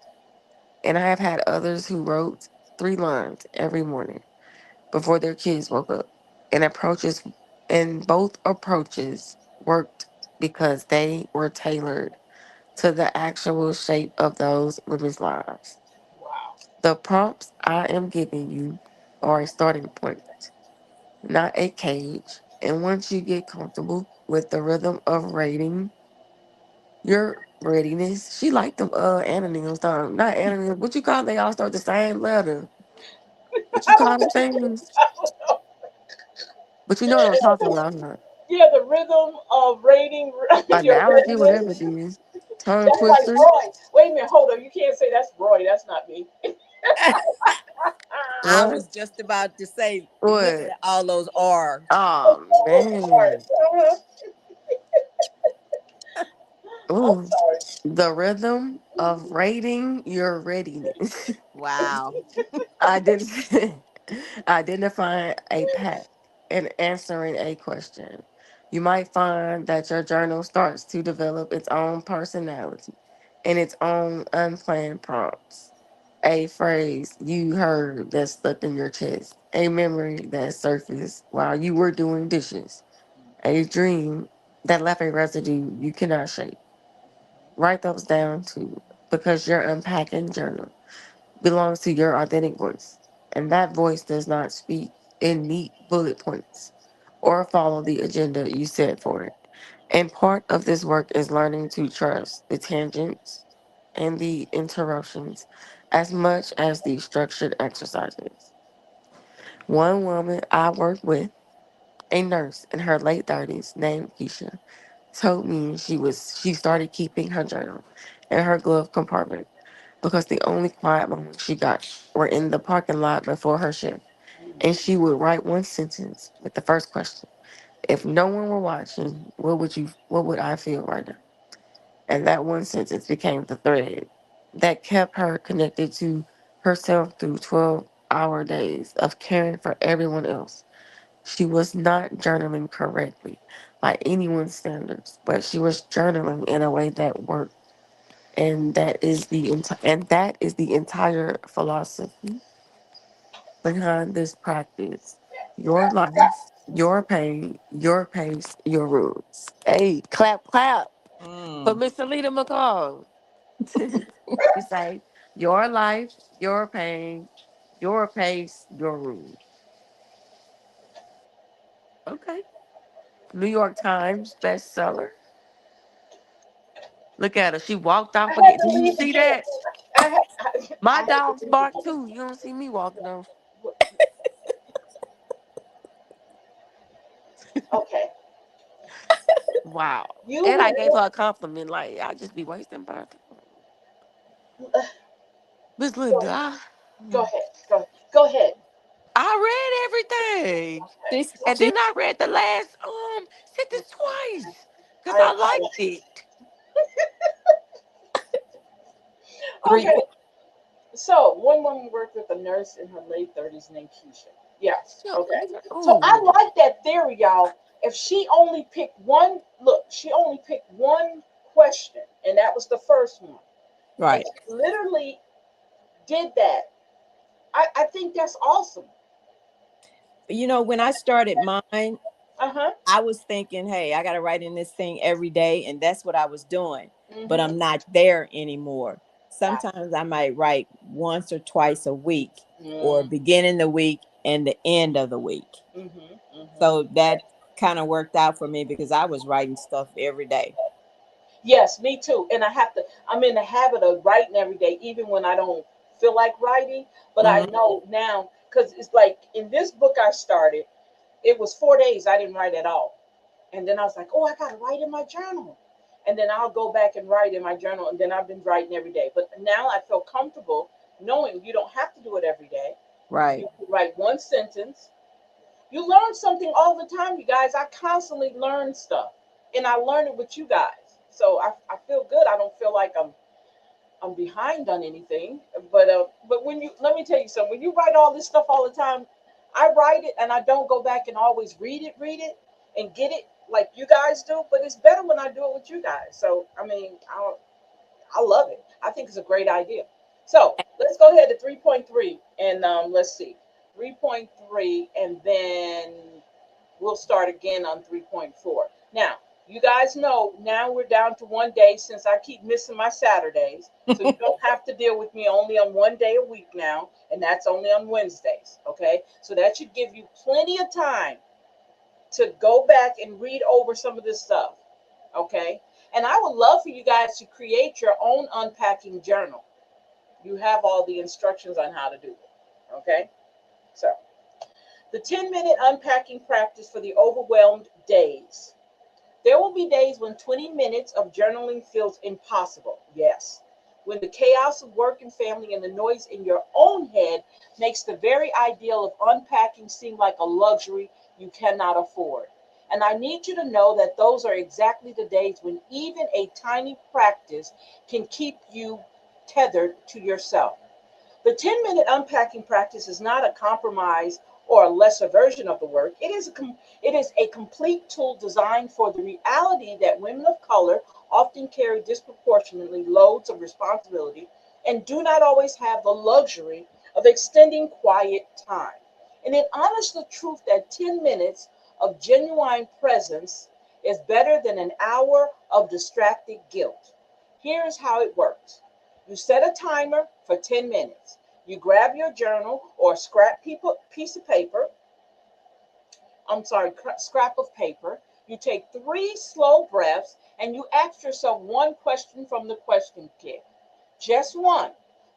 And I have had others who wrote 3 lines every morning before their kids woke up. And approaches and both approaches worked because they were tailored to the actual shape of those women's lives. Wow. The prompts I am giving you are a starting point, not a cage. And once you get comfortable with the rhythm of rating your readiness, she liked them anonyms, not anonyms. What you call them? They all start the same letter. What you I call don't, them things? I don't know. But you know what I'm talking about, huh? Yeah, the rhythm of rating your Analogy, whatever it readiness. is. Tongue That's like twister. Roy. Wait a minute, hold on. You can't say that's Roy. That's not me. I What? was just about to say, look What? at all those R's. Oh All those man. parts. Uh-huh. I'm Ooh, sorry. the rhythm of rating your readiness. Wow. Ident- Identifying a path and answering a question. You might find that your journal starts to develop its own personality and its own unplanned prompts. A phrase you heard that stuck in your chest, a memory that surfaced while you were doing dishes, a dream that left a residue you cannot shake. Write those down too, because your unpacking journal belongs to your authentic voice, and that voice does not speak in neat bullet points or follow the agenda you set for it. And part of this work is learning to trust the tangents and the interruptions as much as the structured exercises. One woman I worked with, a nurse in her late 30s named Keisha, told me she started keeping her journal in her glove compartment because the only quiet moments she got were in the parking lot before her shift. And she would write one sentence with the first question. If no one were watching, what would I feel right now? And that one sentence became the thread that kept her connected to herself through 12-hour days of caring for everyone else. She was not journaling correctly by anyone's standards, but she was journaling in a way that worked. And that is the entire philosophy behind this practice. Your life, your pain, your pace, your rules. Hey, clap, clap for Mm. Miss Alita McCall. She say, your life, your pain, your pace, your rules. Okay. New York Times bestseller. Look at her. She walked I off had again. to Do you leave see again. that? I My had to dogs leave bark again. too. You don't see me walking off. Okay. Wow. You And I have gave her a compliment. Like, I just be wasting my time. Miss Linda, go, I, go ahead. Go ahead. I read everything. She's And she's then I read the last sentence twice. Cause I I liked it. three. okay. So one woman worked with a nurse in her late 30s named Keisha. Yes. So, Okay. So I oh, like that theory, y'all. If she only picked one, look, she only picked one question, and that was the first one, and Right. she literally did that. I think that's awesome. You know, when I started mine, Uh huh. I was thinking, hey, I got to write in this thing every day. And that's what I was doing. But Mm-hmm. I'm not there anymore. Gotcha. Sometimes I might write once or twice a week, or Mm-hmm. beginning the week and the end of the week. Mm-hmm. So that kind of worked out for me because I was writing stuff every day. Yes, me too. And I have to, I'm in the habit of writing every day, even when I don't feel like writing. But I Mhm. know now, because it's like in this book I started, it was 4 days I didn't write at all. And then I was like, oh, I got to write in my journal. And then I'll go back and write in my journal. And then I've been writing every day. But now I feel comfortable knowing you don't have to do it every day. Right. You can write one sentence. You learn something all the time, you guys. I constantly learn stuff. And I learn it with you guys. So I feel good. I don't feel like I'm behind on anything. But when you let me tell you something, when you write all this stuff all the time, I write it and I don't go back and always read it and get it like you guys do. But it's better when I do it with you guys. So I mean, I love it. I think it's a great idea. So let's go ahead to 3.3 and let's see, 3.3, and then we'll start again on 3.4. Now, you guys know now we're down to 1 day since I keep missing my Saturdays. So you don't have to deal with me only on 1 day a week now, and that's only on Wednesdays. Okay. So that should give you plenty of time to go back and read over some of this stuff. Okay. And I would love for you guys to create your own unpacking journal. You have all the instructions on how to do it. Okay. So the 10-minute unpacking practice for the overwhelmed days. There will be days when 20 minutes of journaling feels impossible. Yes. When the chaos of work and family and the noise in your own head makes the very ideal of unpacking seem like a luxury you cannot afford. And I need you to know that those are exactly the days when even a tiny practice can keep you tethered to yourself. The 10-minute unpacking practice is not a compromise or a lesser version of the work. It is a complete tool designed for the reality that women of color often carry disproportionately loads of responsibility and do not always have the luxury of extending quiet time. And it honors the truth that 10 minutes of genuine presence is better than an hour of distracted guilt. Here's how it works: you set a timer for 10 minutes. You grab your journal or piece of paper, scrap of paper. You take 3 slow breaths and you ask yourself one question from the question kit. Just one.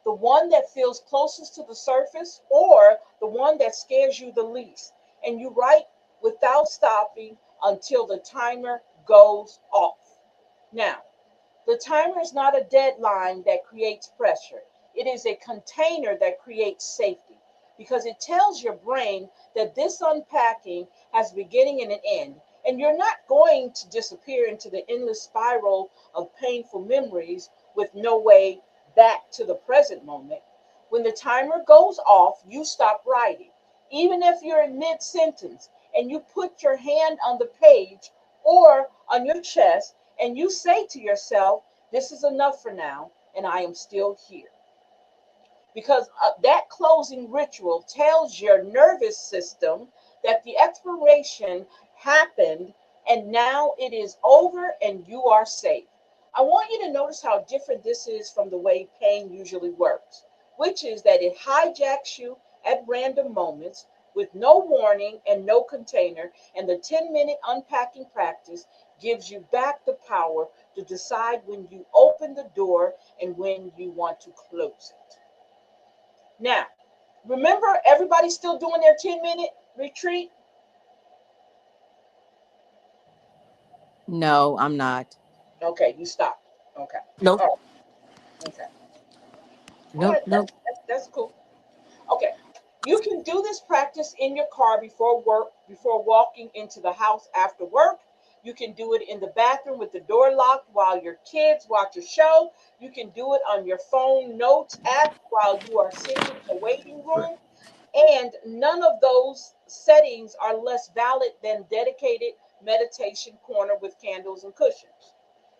The one that feels closest to the surface or the one that scares you the least. And you write without stopping until the timer goes off. Now, the timer is not a deadline that creates pressure. It is a container that creates safety because it tells your brain that this unpacking has a beginning and an end. And you're not going to disappear into the endless spiral of painful memories with no way back to the present moment. When the timer goes off, you stop writing. Even if you're in mid sentence and you put your hand on the page or on your chest and you say to yourself, this is enough for now, and I am still here. Because that closing ritual tells your nervous system that the expiration happened and now it is over and you are safe. I want you to notice how different this is from the way pain usually works, which is that it hijacks you at random moments with no warning and no container, and the 10-minute unpacking practice gives you back the power to decide when you open the door and when you want to close it. Now, remember, everybody's still doing their 10-minute retreat? No, I'm not. Okay, you stopped. Okay. Nope. All right. Okay. All Nope. right, Nope. that's cool. Okay. You can do this practice in your car before work, before walking into the house after work. You can do it in the bathroom with the door locked while your kids watch a show. You can do it on your phone notes app while you are sitting in the waiting room. And none of those settings are less valid than dedicated meditation corner with candles and cushions.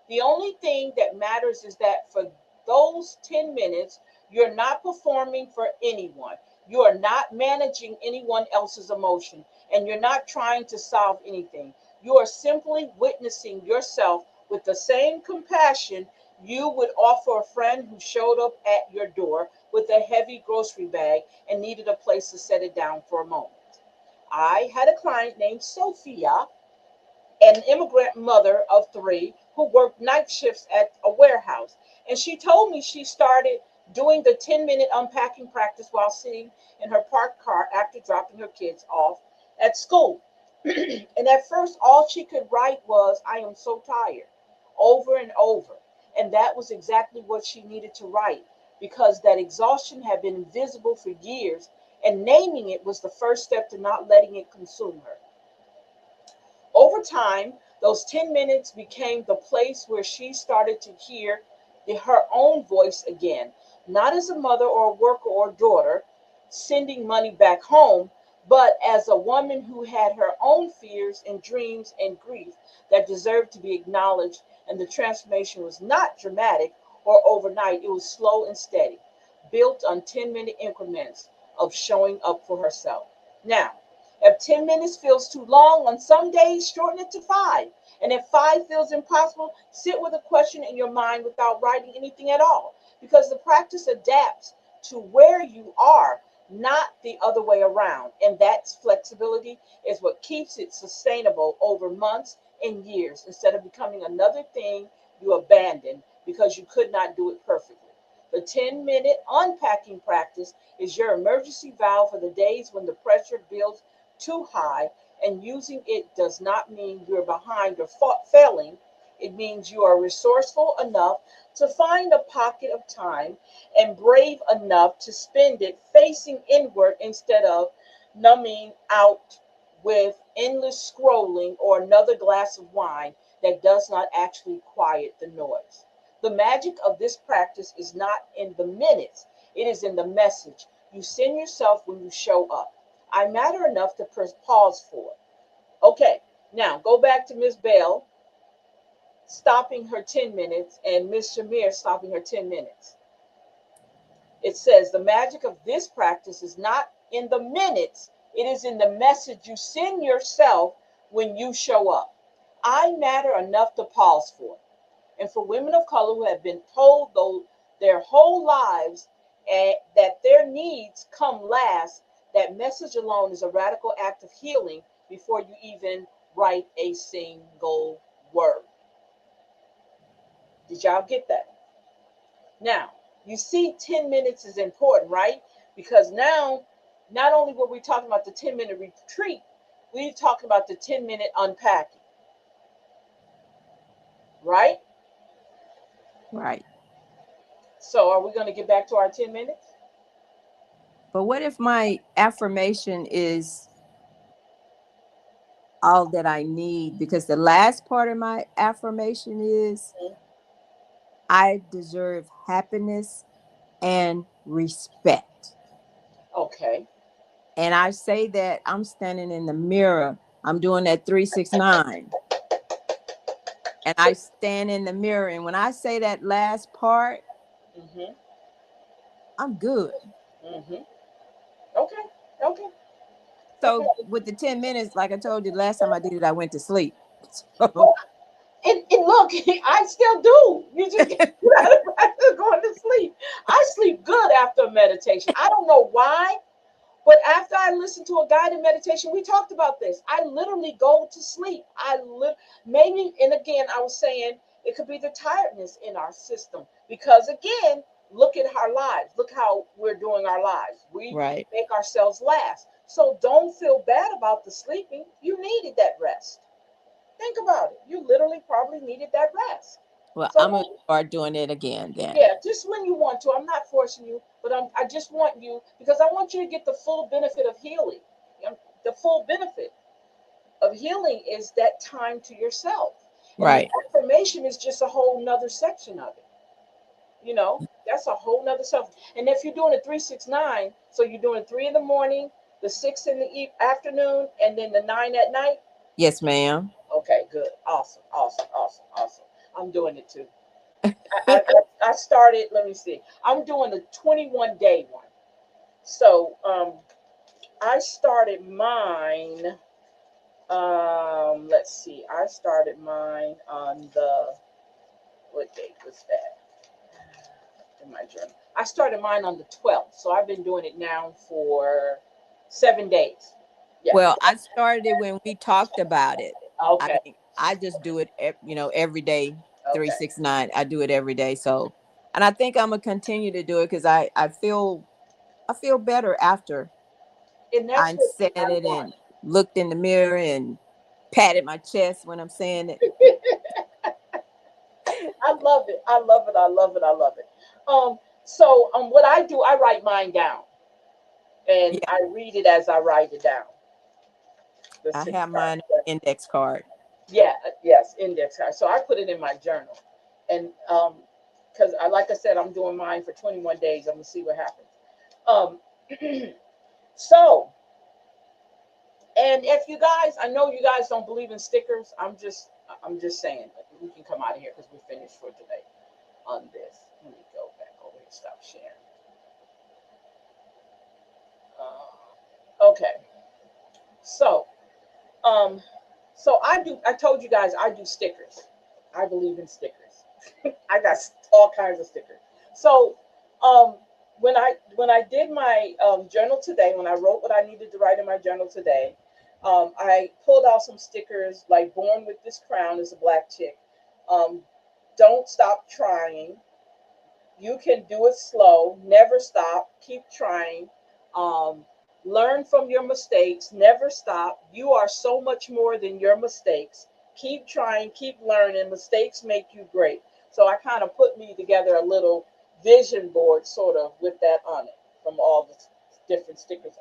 The only thing that matters is that for those 10 minutes, you're not performing for anyone. You are not managing anyone else's emotion, and you're not trying to solve anything. You are simply witnessing yourself with the same compassion you would offer a friend who showed up at your door with a heavy grocery bag and needed a place to set it down for a moment. I had a client named Sophia, an immigrant mother of 3 who worked night shifts at a warehouse. And she told me she started doing the 10-minute unpacking practice while sitting in her parked car after dropping her kids off at school. And at first, all she could write was, I am so tired, over and over. And that was exactly what she needed to write because that exhaustion had been invisible for years, and naming it was the first step to not letting it consume her. Over time, those 10 minutes became the place where she started to hear her own voice again, not as a mother or a worker or daughter sending money back home, but as a woman who had her own fears and dreams and grief that deserved to be acknowledged. And the transformation was not dramatic or overnight, it was slow and steady, built on 10-minute increments of showing up for herself. Now, if 10 minutes feels too long on some days, shorten it to 5. And if 5 feels impossible, sit with a question in your mind without writing anything at all. Because the practice adapts to where you are, not the other way around. And that flexibility is what keeps it sustainable over months and years instead of becoming another thing you abandon because you could not do it perfectly. The 10-minute unpacking practice is your emergency valve for the days when the pressure builds too high, and using it does not mean you're behind or failing. It means you are resourceful enough to find a pocket of time and brave enough to spend it facing inward instead of numbing out with endless scrolling or another glass of wine that does not actually quiet the noise. The magic of this practice is not in the minutes, it is in the message you send yourself when you show up. I matter enough to pause for. Okay, now go back to Miss Bell stopping her 10 minutes and Miss Shamir stopping her 10 minutes. It says the magic of this practice is not in the minutes, it is in the message you send yourself when you show up. I matter enough to pause for. And for women of color who have been told though their whole lives that their needs come last, that message alone is a radical act of healing before you even write a single word. Did y'all get that? Now, you see 10 minutes is important, right? Because now, not only were we talking about the 10-minute retreat, we're talking about the 10-minute unpacking, right? Right. So are we going to get back to our 10 minutes? But what if my affirmation is all that I need? Because the last part of my affirmation is I deserve happiness and respect. Okay. And I say that I'm standing in the mirror. I'm doing that 369. And I stand in the mirror. And when I say that last part, Mm-hmm. I'm good. Mm-hmm. Okay. Okay. Okay. So with the 10 minutes, like I told you, the last time I did it, I went to sleep. Well, So and look, I still do. You just get out of practice going to sleep. I sleep good after meditation. I don't know why. But after I listened to a guided meditation, we talked about this. I literally go to sleep. Maybe, and again, I was saying it could be the tiredness in our system because again, look at our lives. Look how we're doing our lives. We right. make ourselves last. So don't feel bad about the sleeping. You needed that rest. Think about it. You literally probably needed that rest. Well, So I'm gonna start doing it again then. yeah, just when you want to. I'm not forcing you, but I just want you because I want you to get the full benefit of healing. The full benefit of healing is that time to yourself. And the Right. affirmation is just a whole nother section of it. That's a whole nother stuff. And if you're doing a 369, so you're doing 3 in the morning, the 6 in the afternoon, and then the 9 at night. Yes, ma'am. Okay, good. Awesome, awesome, awesome, awesome. I'm doing it too. I started, let me see. I'm doing the 21-day one. So I started mine. Let's see. I started mine on the what date was that in my journal? I started mine on the 12th. So I've been doing it now for 7 days. Yeah. Well, I started it when we talked about it. I Okay. mean, I just do it, every day, Okay. 369. I do it every day. So, and I think I'm gonna continue to do it because I feel better after And that's I what said I it want. and looked in the mirror and patted my chest when I'm saying it. I love it. I love it. I love it. I love it. What I do, I write mine down and Yeah, I read it as I write it down. The I six have card. mine on index card. Yeah, yes, index card. So I put it in my journal, and because like I said, I'm doing mine for 21 days. I'm gonna see what happens. Um, so, and if you guys, I know you guys don't believe in stickers. I'm just saying we can come out of here because we're finished for today on this. Let me go back over here. Stop sharing. Okay, so um, so I told you guys I do stickers. I believe in stickers. I got all kinds of stickers. So um, when I did my journal today, when I wrote what I needed to write in my journal today, I pulled out some stickers like "Born with This Crown" is a black chick. Um, Don't stop trying. You can do it slow. Never stop. Keep trying. Um, Learn from your mistakes. Never stop. You are so much more than your mistakes. Keep trying. Keep learning. Mistakes make you great. So I kind of put me together a little vision board, sort of, with that on it from all the different stickers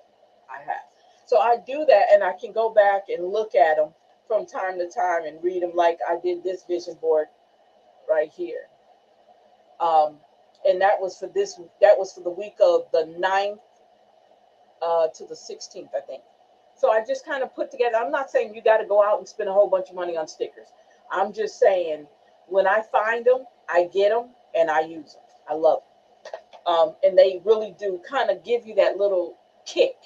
I have. So I do that, and I can go back and look at them from time to time and read them, like I did this vision board right here. Um, and that was for this. That was for the week of the 9th to the 16th, I think. So I just kind of put together. I'm not saying you got to go out and spend a whole bunch of money on stickers. I'm just saying when I find them, I get them and I use them. I love them. And they really do kind of give you that little kick.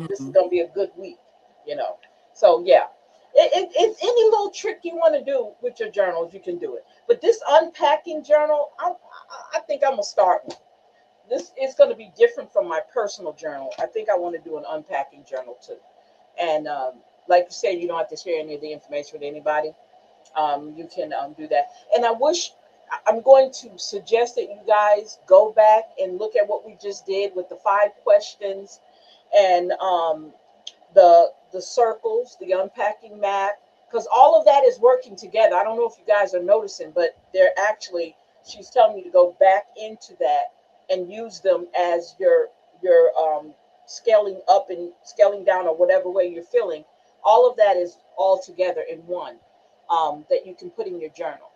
This is Mhm. going to be a good week. You know, so yeah. It's any little trick you want to do with your journals, you can do it. But this unpacking journal, I think I'm gonna start one. This is going to be different from my personal journal. I think I want to do an unpacking journal too. And like you said, you don't have to share any of the information with anybody. You can do that. And I'm going to suggest that you guys go back and look at what we just did with the 5 questions and the circles, the unpacking map, because all of that is working together. I don't know if you guys are noticing, but they're actually, she's telling you to go back into that and use them as your scaling up and scaling down or whatever way you're feeling. All of that is all together in one that you can put in your journal.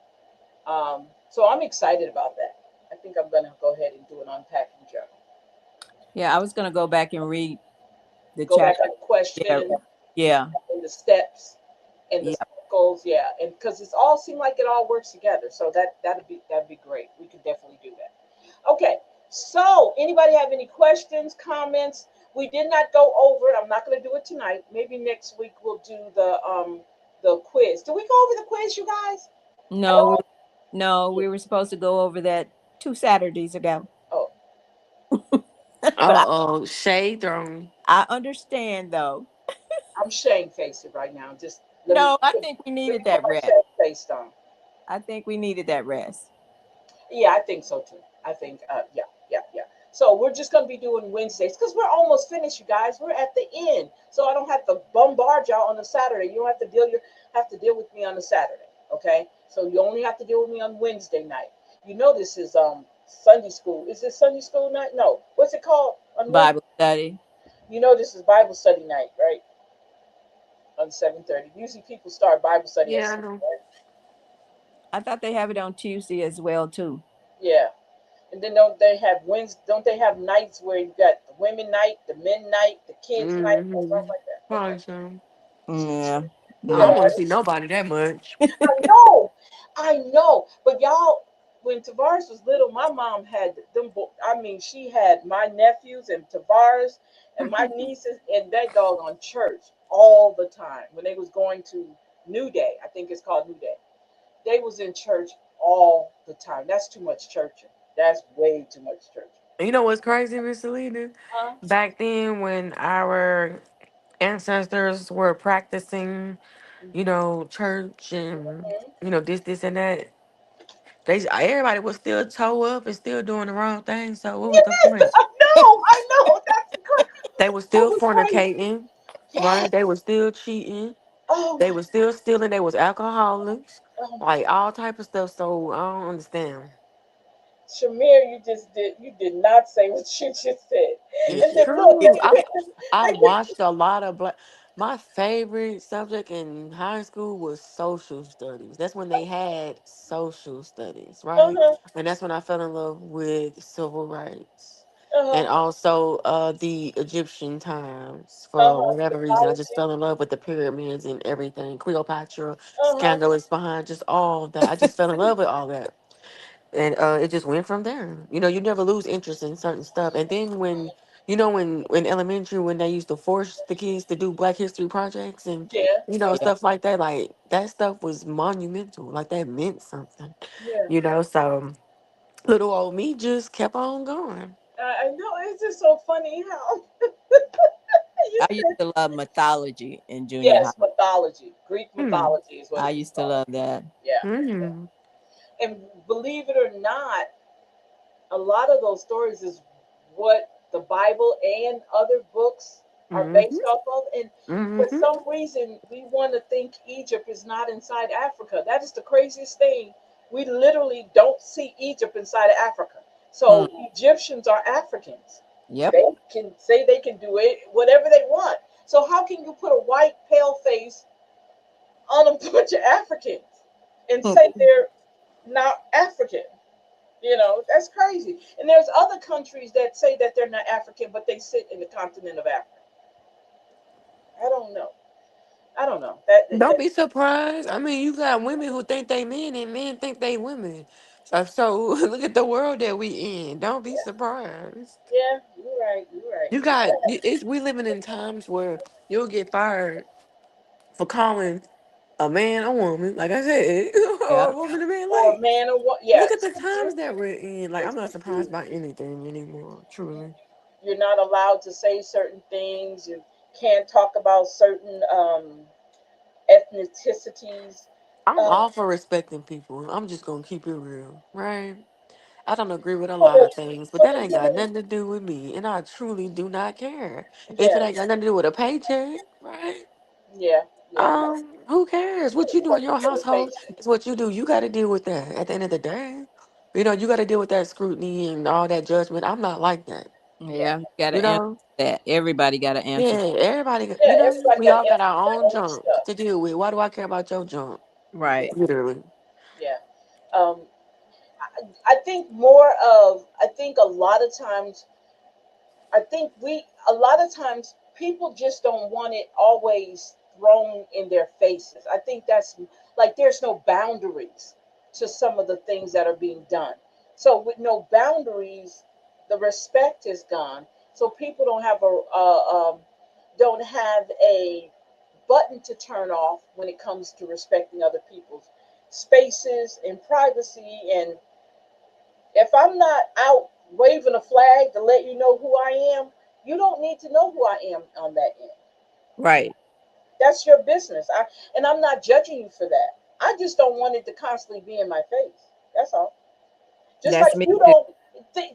So I'm excited about that. I think I'm going to go ahead and do an unpacking journal. Yeah, I was gonna go back and read the Go back chapter. on the Yeah, question yeah, and the steps and the yeah, circles, yeah, and because it's all seem like it all works together, so that'd be great. We could definitely do that. Okay, so anybody have any questions, comments? We did not go over it. I'm not going to do it tonight. Maybe next week we'll do the quiz. Did we go over the quiz, you guys? At no, all? no, we were supposed to go over that 2 Saturdays ago. Oh, But Oh, shade thrown. I understand though. I'm shamefaced right now. Just No, I let think we me needed put that my rest. shame face on. I think we needed that rest. Yeah, I think so too. I think, yeah, yeah, yeah. So we're just gonna be doing Wednesdays because we're almost finished, you guys. We're at the end, so I don't have to bombard y'all on a Saturday. You don't have to deal with me on a Saturday, okay? So you only have to deal with me on Wednesday night. This is Sunday school. Is this Sunday school night? No. What's it called on Wednesday? Bible study. This is Bible study night, right? On 7:30. Usually people start Bible study at Yeah, I 6, know. right? I thought they have it on Tuesday as well too. Yeah. And then don't they have Wednesday? Don't they have nights where you got the women night, the men night, the kids night, or Mm-hmm. something like that? Probably so. Yeah, You I know, don't yeah. want to see nobody that much. I know, I know. But y'all, when Tavares was little, my mom had them. I mean, she had my nephews and Tavares and my nieces and that dog on church all the time when they was going to New Day. I think it's called New Day. They was in church all the time. That's too much churching. That's way too much churching. You know what's crazy, Miss Selena? Huh? Back then, when our ancestors were practicing, church and Mhm. this and that, everybody was still toe up and still doing the wrong thing. So what was the Yes, point? I know. They were That still was crazy. fornicating, right? Yes. They were still cheating. Oh They my. were still stealing. They was alcoholics, Oh my. like all type of stuff. So I don't understand. Shamir, you did not say what you just said. It's And then look, true. I and then, watched a lot of black. My favorite subject in high school was social studies. That's when they had social studies, right? uh-huh, And that's when I fell in love with civil rights. uh-huh, And also the Egyptian times. For uh-huh, the whatever reason, I just fell politics, in love with the pyramids and everything. Cleopatra, uh-huh, scandalous behind just all that. I just fell in love with all that, and it just went from there. You never lose interest in certain stuff. And then when in elementary, when they used to force the kids to do Black History projects and yeah, Yeah, stuff like that, like that stuff was monumental. Like that meant something. yeah. So little old me just kept on going. I know it's just so funny how you I used said to love mythology in junior high. yes, mythology, Greek Hmm. mythology is what I it was used to called. love that. Yeah, Hmm. and believe it or not, a lot of those stories is what the Bible and other books are Hmm. based off of. And for Hmm. some reason, we want to think Egypt is not inside Africa. That is the craziest thing. We literally don't see Egypt inside of Africa. Hmm. So Egyptians are Africans. Yep. They can say they can do it, whatever they want. So how can you put a white pale face on a bunch of Africans and say they're not African? You know, that's crazy. And there's other countries that say that they're not African, but they sit in the continent of Africa. I don't know. I don't know. Don't be surprised. I mean, you got women who think they men and men think they women. So look at the world that we in. Don't be surprised. yeah, you're right. You're right. You got it's we living in times where you'll get fired for calling a man a woman, like I said, or Yeah. a woman a man. Or a Like, man or what? look Yeah. at the See, times that we're in. Like, I'm not you- surprised by anything anymore. Truly, you're not allowed to say certain things. You can't talk about certain ethnicities. I'm Um, all for respecting people. I'm just gonna keep it real, right? I don't agree with a for lot the of things, but for that the ain't got human, nothing to do with me, and I truly do not care. If it yeah, ain't got nothing to do with a paycheck, right? yeah, yeah. Who cares? What you do in your household Paycheck. is what you do. You got to deal with that at the end of the day. You got to deal with that scrutiny and all that judgment. I'm not like that. Yeah, Yeah, you got to You answer know? that. Everybody got to answer. Yeah, everybody, yeah. Everybody we got to all got answer our their own own junk stuff. to deal with. Why do I care about your junk? Yeah, Right. Literally. yeah. Um, I think more of. I think a lot of times I think a lot of times people just don't want it always thrown in their faces. I think that's like there's no boundaries to some of the things that are being done. So with no boundaries, the respect is gone. So people don't have a button to turn off when it comes to respecting other people's spaces and privacy. And if I'm not out waving a flag to let you know who I am, you don't need to know who I am on that end. Right. That's your business. And I'm not judging you for that. I just don't want it to constantly be in my face. That's all. Just like That's me you too. don't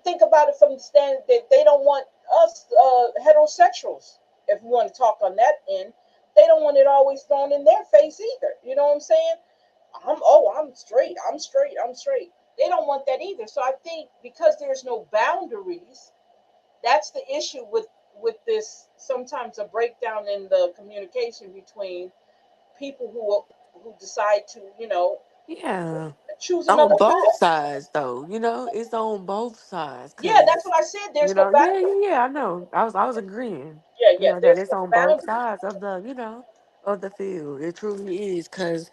think about it from the stand that they don't want us heterosexuals, if we want to talk on that end, they don't want it always thrown in their face either. You know what I'm saying? I'm straight. I'm straight. I'm straight. They don't want that either. So I think because there's no boundaries, that's the issue with this. Sometimes a breakdown in the communication between people who decide to Yeah. choose On another both path. sides, though, it's on both sides, Yeah, cause that's what I said. There's no yeah, boundaries. yeah, I know. I was agreeing, Yeah, yeah. that There's it's no on both boundaries. sides of of the field. It truly is, cause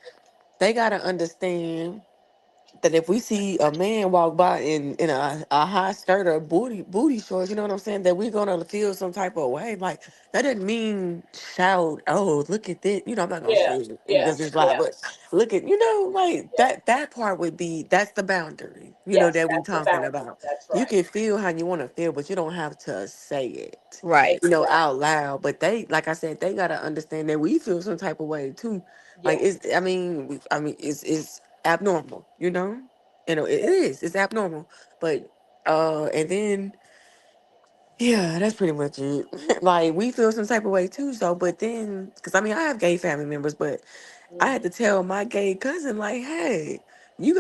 they gotta understand that if we see a man walk by in a high skirt or booty shorts, you know what I'm saying, that we're gonna feel some type of way. Like, that doesn't mean shout, oh, look at this. I'm not gonna Yeah, say it yeah, because it's loud, yeah, but look at, like yeah. that part would be, that's the boundary, Yes, that we that's the talking boundary. about. That's You right. can feel how you want to feel, but you don't have to say it, Right. Exactly. out loud. But they, like I said, they gotta understand that we feel some type of way too. Like, Yeah, it's abnormal, it yeah, is. It's abnormal. But and then, yeah, that's pretty much it. Like, we feel some type of way too. So, but then, because I have gay family members, but I had hmm to tell my gay cousin, like, hey, you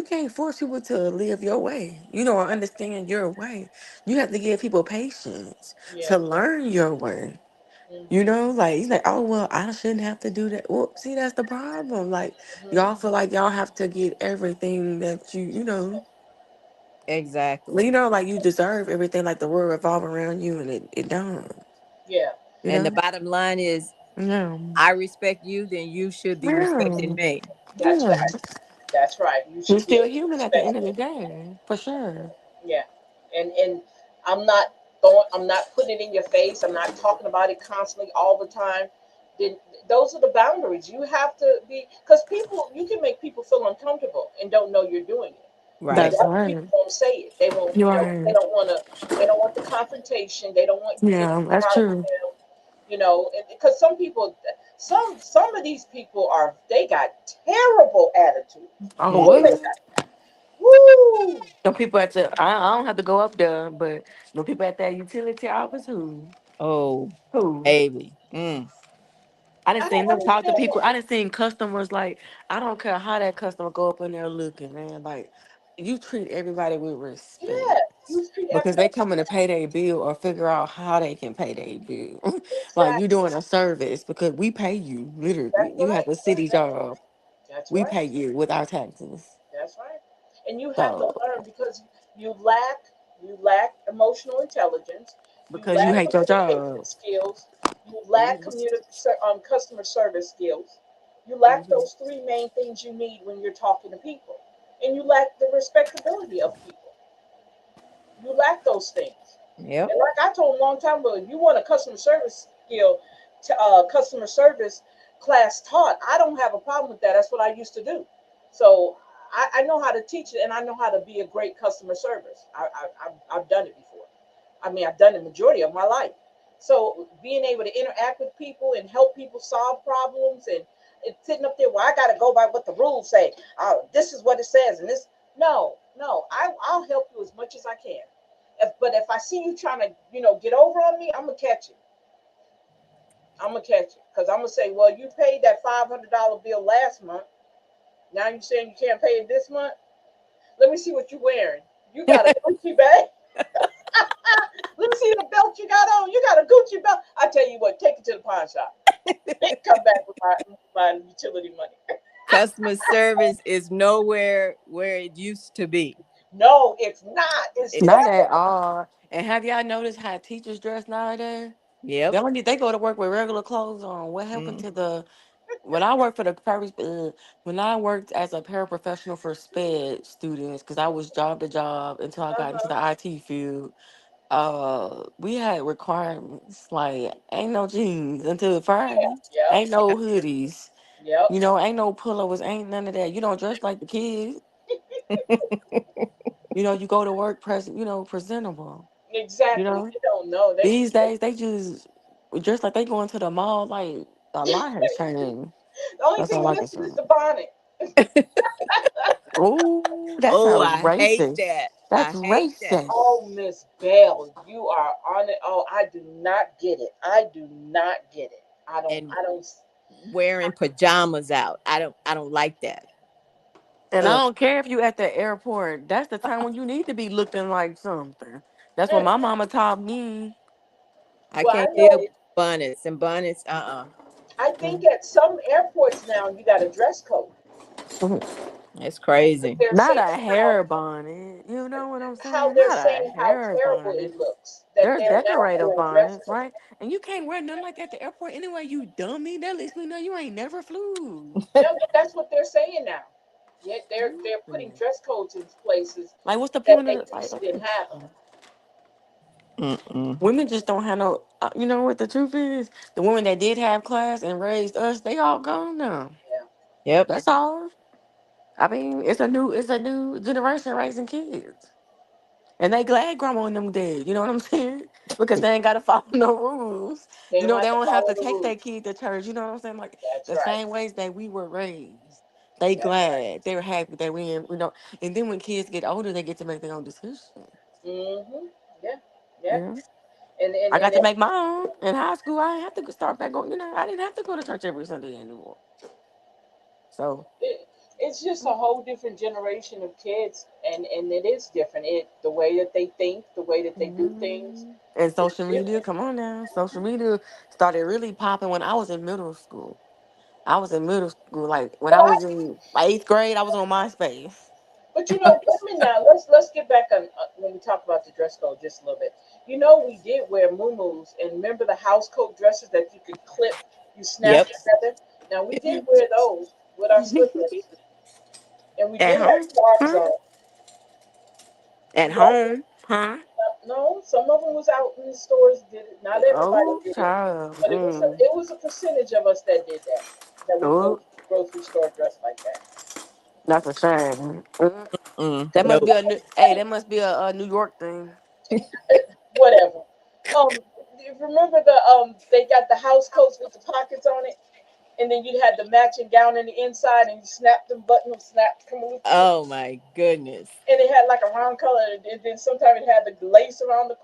can't force people to live your way, or understand your way. You have to give people patience yeah, to learn your way. hmm Like, he's like, oh, well, I shouldn't have to do that. Well, see, that's the problem. Like, hmm y'all feel like y'all have to get everything that Exactly. like you deserve everything, like the world revolve around you, and it don't, yeah. you And the know? bottom line is, Yeah. I respect you, then you should be respecting Yeah. me. That's Yeah. right. That's right. You We're should be still able to human at the respect end of the me. day, for sure. Yeah, and I'm not going. I'm not putting it in your face. I'm not talking about it constantly all the time. Then those are the boundaries. You have to be because people. You can make people feel uncomfortable and don't know you're doing it. And Right. That's that's why people right. won't say it. They won't. You're They right. don't want to. They don't want the confrontation. They don't want you to Yeah, that's start with true. them. Because some people, some of these people are. They got terrible attitude. Oh, Oh, they Hmm. what? got. Woo! No people at the, I don't have to go up there, but no people at that utility office, who? Oh, Who? baby. Mm. I I didn't don't seen them talk to understand people. that. I didn't seen customers, like, I don't care how that customer go up in there looking, man. Like, you treat everybody with Yeah, respect. You treat because they everybody coming to pay their bill or figure out how they can pay their bill. Like you exactly. doing a service because we pay you literally. That's You right. have a city job. That's We right. pay you with our taxes. That's right. And you have to So learn because you lack emotional intelligence, you because you lack hate your communication job. skills, you lack Hmm. customer service skills. You lack Hmm. those three main things you need when you're talking to people. And you lack the respectability of people. You lack those things. Yep. And like I told him a long time ago, if you want a customer service skill, customer service class taught, I don't have a problem with that. That's what I used to do. So I know how to teach it, and I know how to be a great customer service. I've done it before. I mean, I've done the majority of my life. So being able to interact with people and help people solve problems and sitting up there, well, I got to go by what the rules say. This is what it says, and this. No, no, I'll help you as much as I can. But if I see you trying to, get over on me, I'm gonna catch it. I'm gonna catch it because I'm gonna say, well, you paid that $500 bill last month. Now you're saying you can't pay it this month. Let me see what you're wearing. You got a Gucci bag. Let me see the belt you got on. You got a Gucci belt. I tell you what, take it to the pawn shop. Then come back with my utility money. Customer service is nowhere where it used to be. No, it's not. It's It's Not never. at all. And have y'all noticed how teachers dress nowadays? Yep. They go to work with regular clothes on. What happened Mm. to the when I worked for the when I worked as a paraprofessional for SPED students, because I was job to job until I got into Uh-huh. the IT field. We had requirements like ain't no jeans until Yeah. Friday, Yep. ain't no hoodies, Yep. ain't no pullovers, ain't none of that. You don't dress like the kids. You go to work presentable. You Exactly. know, They don't know. these days they just dress like they going to the mall. Like a lot has changed. The only That's thing all I can say. missing is the bonnet. Oh, that Oh, sounds I hate racist. that. That's I hate that. racist. Oh, Miss Bell, you are on it. Oh, I do not get it. I do not get it. I don't. And I don't. wearing pajamas out. I don't like that. And I Ugh. don't care if you at the airport. That's the time when you need to be looking like something. That's what Mm. my mama taught me. I Well, can't I deal know. with bonnets and bonnets. I think at some airports now you got a dress code It's because crazy. they're Not saying a hair bonnet. You know what I'm how saying? they're Not a saying how hair terrible bonnet. it looks that There's they're now decorative doing dress bonnets, code. right? And you can't wear nothing like that at the airport anyway, you dummy. That lets me know you ain't never flew. No, that's what they're saying now. Yet they're putting Stupid. dress codes in places Like, what's the that point of they it? Like, used to didn't have them. Mm-mm. women just don't have no. You know what the truth is? The women that did have class and raised us, they all gone now. Yeah. Yep. That's all. I mean, it's a new generation raising kids, and they glad grandma and them dead. You know what I'm saying? Because they ain't gotta follow no rules. They don't They have to don't have follow to the take their rules. kid to church. You know what I'm saying? Like That's the right. same ways that we were raised. They That's right. glad. They're happy that we in. And then when kids get older, they get to make their own decisions. Mm-hmm. Yeah. Yeah. Yeah. And and I and got to it, make my own. In high school, I didn't have to start back going. I didn't have to go to church every Sunday anymore. So, it it's just a whole different generation of kids, and it is different. The way that they think, the way that they do things and is social media, different. come on now. Social media started really popping when I was in middle school. I was in middle school. Like when I Well, was in eighth grade, I was on MySpace. but women now. Let's get back on when we talk about the dress code just a little bit. We did wear muumuus, and remember the house coat dresses that you could clip, you snap Yep. together. Now we did wear those with our slippers, and we At did have home, clogs huh? on. At We had home, huh? no. Some of them was out in the stores. Did it? Not everybody Oh, did it, child. but it was a percentage of us that did that. That would go Oh, to the grocery store dressed like that. that's a shame. That must No. be a new. Hey, that must be a New York thing. Whatever. You remember they got the house coats with the pockets on it, and then you had the matching gown in the inside, and you snapped them button them snaps coming with you, Oh my goodness. and it had like a round color, and then sometimes it had the lace around the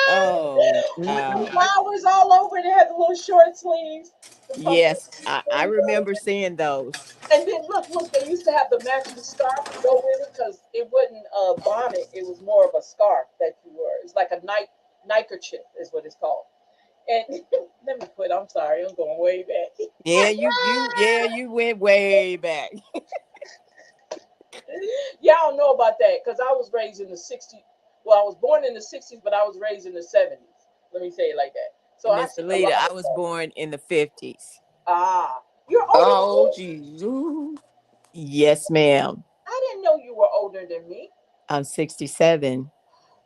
Oh with the wow. flowers all over it. It had the little short sleeves, the puffy Yes, sleeves. I remember seeing those. And then look, they used to have the matching scarf to go with it because it wasn't a bonnet. It was more of a scarf that you wore. It's like a neckerchief is what it's called. And let me quit. I'm sorry. I'm going way back. Yeah, you went way back. Y'all know about that because I was raised in the 60s. Well, I was born in the 60s, but I was raised in the 70s. Let me say it like that. So I Mr. seen a Leader, lot I of was stuff. born in the 50s. Ah, you're older than Oh, me. geez. Yes, ma'am. I didn't know you were older than me. I'm 67.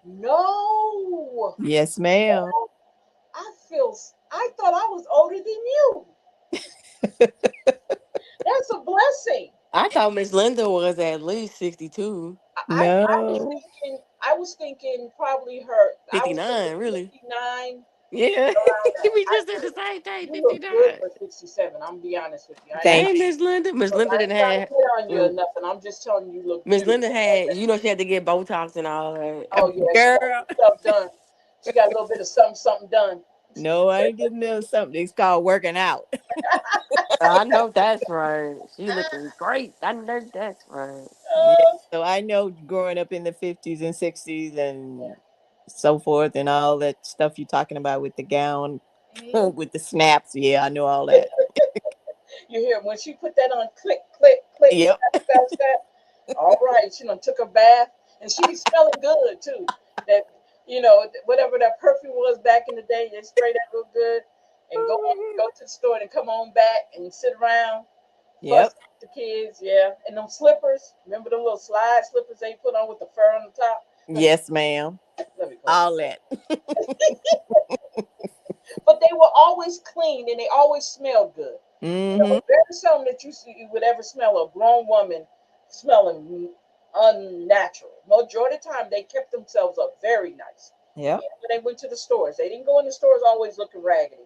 No. Yes, ma'am. I thought I was older than you. That's a blessing. I thought Miss Linda was at least 62, I was No. thinking, probably her, I was thinking 59, really. 59, Yeah. around that. We I just said the said, same thing, you look good 59. for 67. I'm gonna be honest with you. Thank Hey, Miss Linda. Miss Look, Linda I didn't ain't trying to have. hit on you or Mm, nothing. I'm just telling you, you look Miss Linda beautiful had, already. she had to get Botox and all that. Oh yeah, she got girl. some stuff done. She got a little bit of something done. No, I ain't getting them something. It's called working out. I know that's right. She looking great. I know that's right. Yeah. Uh, So I know growing up in the 50s and 60s and so forth and all that stuff you're talking about with the gown, yeah. with the snaps. Yeah, I know all that. You hear when she put that on, click, click, click, Yep. snap, snap, snap. All right, she done took a bath, and she be smelling good too. That whatever that perfume was back in the day, they spray that real good, and go to the store and come on back and sit around, fuss Yep. with the kids, yeah. And them slippers, remember them little slide slippers they put on with the fur on the top? Let me Yes, ma'am. let me quit. All that. But they were always clean and they always smelled good. Mm-hmm. Very seldom that you would ever smell a grown woman smelling unnatural. Majority of the time, they kept themselves up very nice. Yep. Even when they went to the stores, they didn't go in the stores always looking raggedy.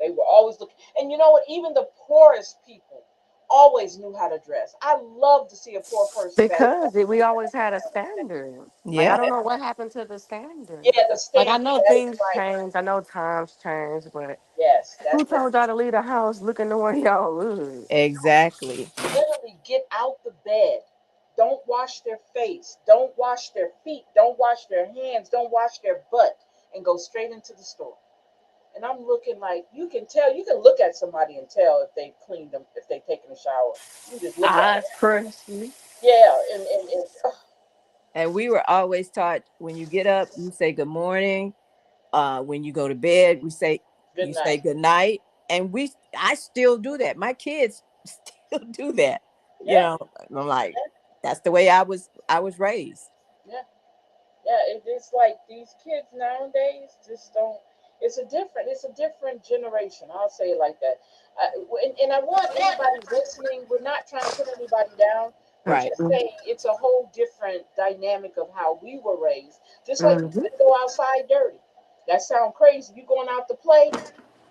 They were always looking. And you know what? Even the poorest people always knew how to dress. I love to see a poor person that Because we always had a standard. Like, I Yep. don't know what happened to the standard. yeah, the Like, I stand. know That's things right. change. I know times change, but Yes, who that's what. told y'all to leave the house looking the way y'all look? Exactly. Literally get out the bed. Don't wash their face. Don't wash their feet. Don't wash their hands. Don't wash their butt and go straight into the store. And I'm looking like you can tell, you can look at somebody and tell if they've cleaned them, if they've taken a shower. You just look at Eyes them. crusty. Yeah, and And we were always taught when you get up, you say good morning. When you go to bed, good you say night. good night. And I still do that. My kids still do that. You Yeah, know, I'm like, that's the way I was raised. yeah. Yeah, it's like these kids nowadays just don't. It's a different generation. I'll say it like that. And I want anybody listening. We're not trying to put anybody down. We're Right. just saying it's a whole different dynamic of how we were raised. Just like you Mm-hmm. couldn't go outside dirty. That sound crazy. You going out to play?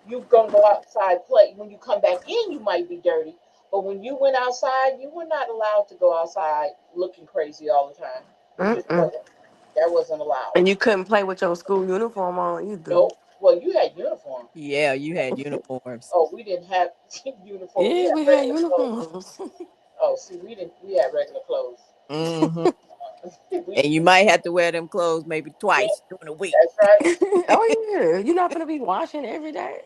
You gonna go outside play. When you come back in, you might be dirty. But when you went outside, you were not allowed to go outside looking crazy all the time. You just Mm-mm. wasn't. That wasn't allowed. And you couldn't play with your school uniform on either. Nope. Well, you had uniform. Yeah, you had uniforms. Oh, we didn't have uniform. We Yeah, had we had regular clothes. uniforms. Oh, see, we didn't. We had regular clothes. Hmm. We, And you might have to wear them clothes maybe yeah, twice during a week. that's right. Oh yeah, you're not gonna be washing every day.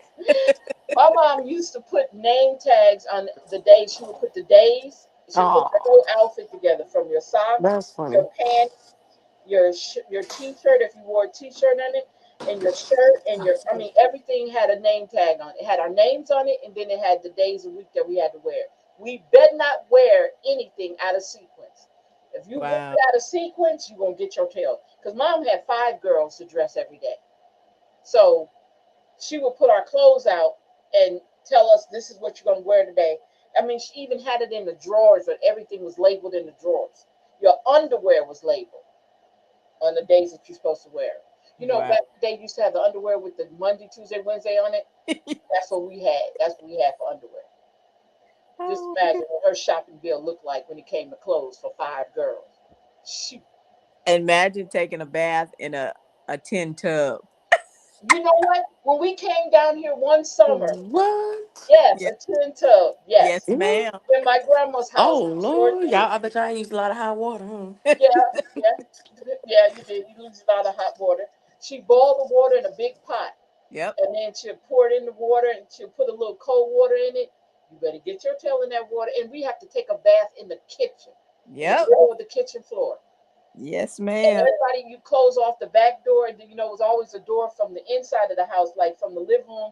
My mom used to put name tags on the days. She would put the days. She put your Oh, whole outfit together from your socks, that's funny. your pants, your t-shirt if you wore a t-shirt on it, and your shirt and your. I mean, everything had a name tag on it. It had our names on it, and then it had the days a week that we had to wear. We better not wear anything out of sequence. If you wear Wow. it out of sequence, you're gonna get your tail. Because mom had 5 girls to dress every day, so she would put our clothes out and tell us this is what you're gonna wear today. I mean, she even had it in the drawers, but everything was labeled in the drawers. Your underwear was labeled on the days that you're supposed to wear. Wow. Back in the day, you used to have the underwear with the Monday, Tuesday, Wednesday on it. That's what we had. That's what we had for underwear. Just Oh, imagine what her shopping bill looked like when it came to clothes for 5 girls. Shoot. imagine taking a bath in a tin tub. You know what? When we came down here one summer, What? yes, Yeah. a tin tub, Yes, yes. Mhm. ma'am. In my grandma's house, Oh sure Lord, did. y'all! I bet y'all used a lot of hot water, huh? Yeah, yeah, yeah. You did. You lose a lot of hot water. She boiled the water in a big pot, Yep. and then she'll pour it in the water, and she'll put a little cold water in it. You better get your tail in that water, and we have to take a bath in the kitchen, in the Yep. middle of the kitchen floor. Yes, And ma'am. everybody, you close off the back door, and you know it was always a door from the inside of the house, like from the living room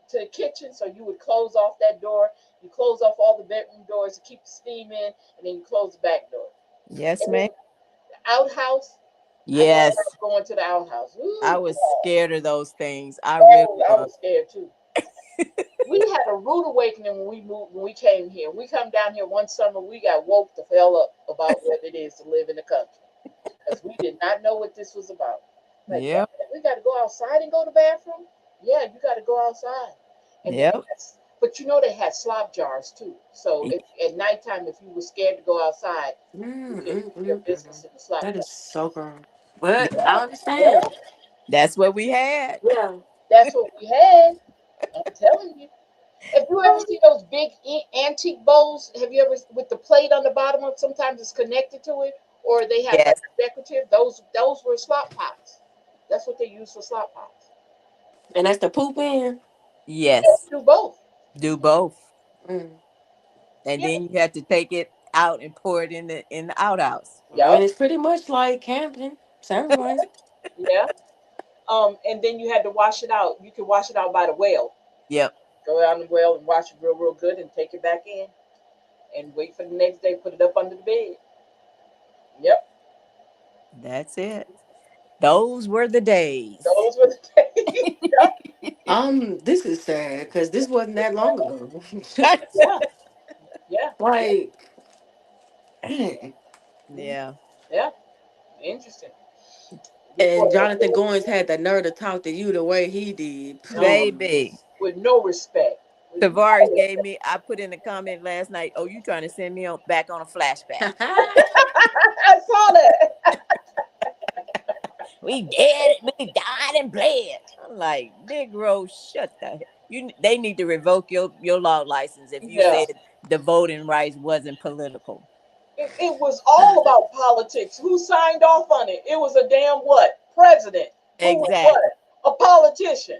to the kitchen. So you would close off that door. You close off all the bedroom doors to keep the steam in, and then you close the back door. Yes, And then ma'am. the outhouse, I Yes. love going to the outhouse. I Ooh, was God. scared of those things. I really Oh, I was. was scared too. We had a rude awakening when we moved, when we came here. We come down here one summer, we got woke the hell up about what it is to live in the country because we did not know what this was about. Like, Yep. we got to go outside and go to the bathroom. Yeah, you got to go outside. And then, Yep. but you know they had slop jars too. So if at nighttime, if you were scared to go outside, you could do your business in the slop That jar. is so gross. But Yeah, I yeah, understand. That's what we had. Yeah. that's what we had. I'm telling you. Have you ever seen those big antique bowls? Have you ever with the plate on the bottom of sometimes it's connected to it, or they have like Yes. decorative. Those were slop pots. That's what they use for slop pots. And that's the poop in. Yeah, Yes. do both. Do both. Mm. And Yeah, then you have to take it out and pour it in the outhouse. When yep, it's pretty much like camping. Sounds like. yeah. And then you had to wash it out. You could wash it out by the well. Yep. Go down the well and wash it real, real good, and take it back in, and wait for the next day. Put it up under the bed. Yep, That's it. Those were the days. those were the days. Yep, This is sad because this wasn't that long ago. yeah, yeah, yeah. Like, dang. Mhm. Yeah. Yeah, interesting. Before And Jonathan Goins had the nerve to talk to you the way he did. Baby. Please. with no respect. With Tavares no gave respect. me, I put in a comment last night, oh, you trying to send me on back on a flashback. I saw that. We dead, we died and bled. I'm like, Negro, shut the heck. They need to revoke your law license if you Yeah, said the voting rights wasn't political. it was all about politics. Who signed off on it? It was a damn what? President. Who was what? Exactly. A politician.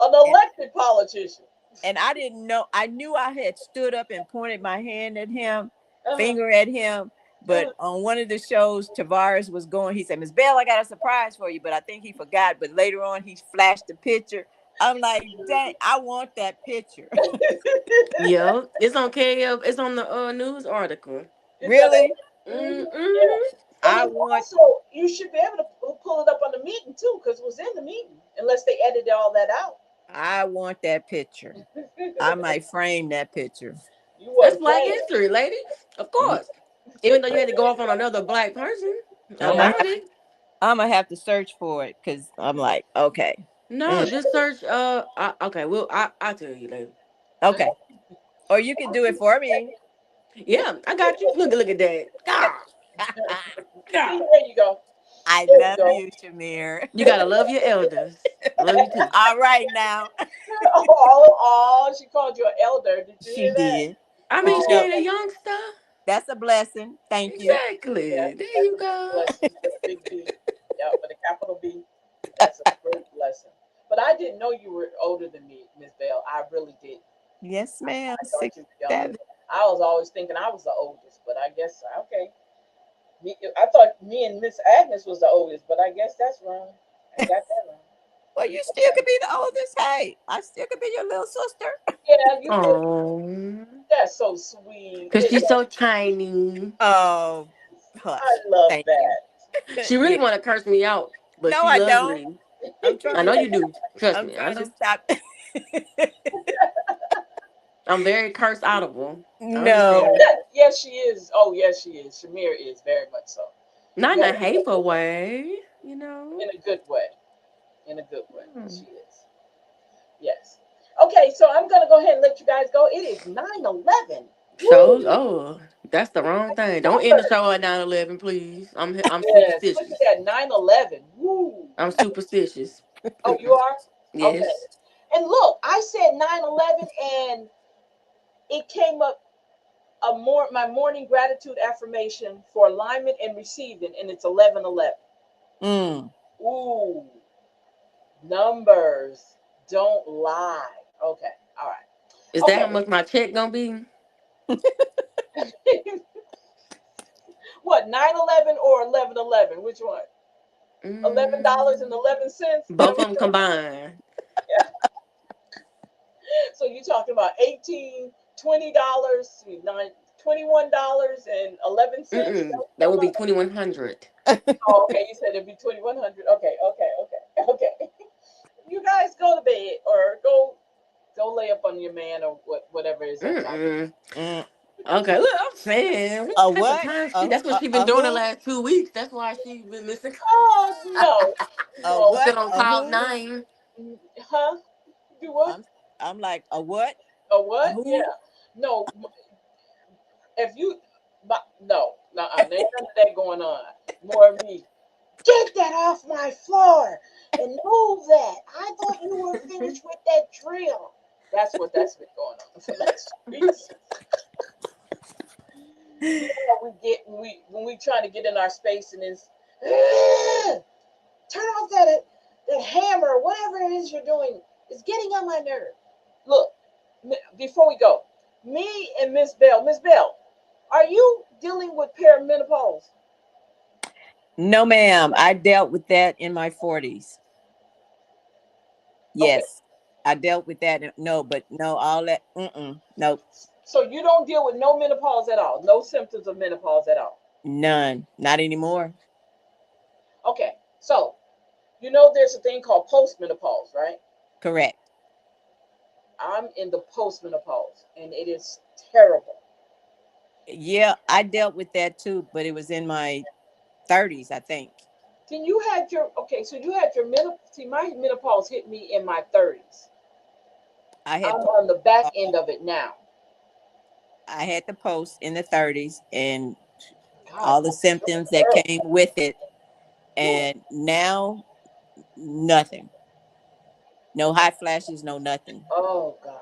An And elected politician. and I didn't know. I knew I had stood up and pointed my hand at him, Uh-huh. finger at him. But Uh-huh. on one of the shows, Tavares was going. He said, "Miss Bell, I got a surprise for you." But I think he forgot. But later on, he flashed the picture. I'm like, dang, I want that picture. Yeah, it's on KF. It's on the news article. Is that Really? mm-hmm. Mm-mm. Yeah. And I then want. also, you should be able to pull it up on the meeting too, because it was in the meeting, unless they edited all that out. I want that picture. I might frame that picture. You That's wasn't Black playing. History, lady. Of course. Even though you had to go off on another black person I'm gonna Yeah. about have. it. I'm gonna have to search for it because I'm like, okay, No, mm, just search. Okay. Well, I'll tell you later. okay, or you could do it for me. Yeah, I got you. Look at that. God, See, God. there you go. I There you love go. you, Shamir. You gotta love your elders. Love you too. All right now. Oh, she called you an elder. Did you She hear that? did. I But mean, you she know, Oh, ain't a youngster. that's a blessing. Thank you. yeah, Exactly. There that's you a big go. blessing with a big B. Yeah, with a capital B. That's a great blessing. But I didn't know you were older than me, Miss Bell. I really did. Yes, ma'am. I thought Six, you were younger. 7. I was always thinking I was the oldest, but I guess okay. I thought me and Miss Agnes was the oldest, but I guess that's wrong. I got that wrong. Well, you still could be the oldest. Hey, I still could be your little sister. Yeah, you could. Oh, That's so sweet. cause she's so tiny. Oh, I hush. love Thank you. that. She Yeah. really want to curse me out, but No, she I loves don't. me. I'm I trying know to. you do. Trust I'm me. I trying to know. stop. I'm very curse audible. I No, understand. Yes, she is. Oh, yes, she is. Shamir is very much so. Not You in have a to be careful hateful with way, you know. her. In a good way. In a good way. Hmm. She is. Yes. Okay, so I'm gonna go ahead and let you guys go. It is 9:11. Shows. Woo! Oh, that's the wrong thing. Don't end the Numbers. show at 9:11, please. I'm Yes. Look at superstitious. that 9:11. Woo! I'm superstitious. Oh, you Mm-mm. are? Okay. Yes. And look, I said 9/11, and it came up my morning gratitude affirmation for alignment and receiving, and it's 11/11. Mm. Ooh, numbers don't lie. Okay, all right. Is that how Okay. much my check gonna be? What, 9/11 or 11/11? Which one? $11.11. That Both what of them you combined. yeah. So you talking about 18, $20, $21.11? That would be 2,100. Oh, okay. You said it'd be 2,100. Okay, okay, okay, okay. You guys go to bed or go lay up on your man or whatever is that time. Mm-mm. Mm. Okay, look, I'm saying what A type of what? time that's what she been A doing the who? last 2 weeks. That's why she been missing. Oh no, A no. what? Still on A cloud who? nine. Huh? Do what? I'm like a what? A A what? who? Yeah. No. If you, no, no, there's none of that going on. More of me. Get that off my floor and move that. I thought you were finished with that drill. That's been going on for the last 2 weeks. You know what we get when we try to get in our space and it's turn off that hammer, whatever it is you're doing. It's getting on my nerve. Look, before we go, me and Miss Bell, are you dealing with perimenopause? No, ma'am. I dealt with that in my 40s. Okay, Yes. I dealt with that. No, but no, all that. Nope. so you don't deal with no menopause at all, no symptoms of menopause at all. None. Not anymore. Okay, so you know there's a thing called postmenopause, right? Correct. I'm in the postmenopause, and it is terrible. Yeah, I dealt with that too, but it was in my 30s, I think. Then you had your okay, so you had your menopause. See, my menopause hit me in my 30s. I I'm had on the back end of it now. I had the post in the 30s and God, all the symptoms that girl. came with it. Whew. And now, nothing. No hot flashes, no nothing. Oh God,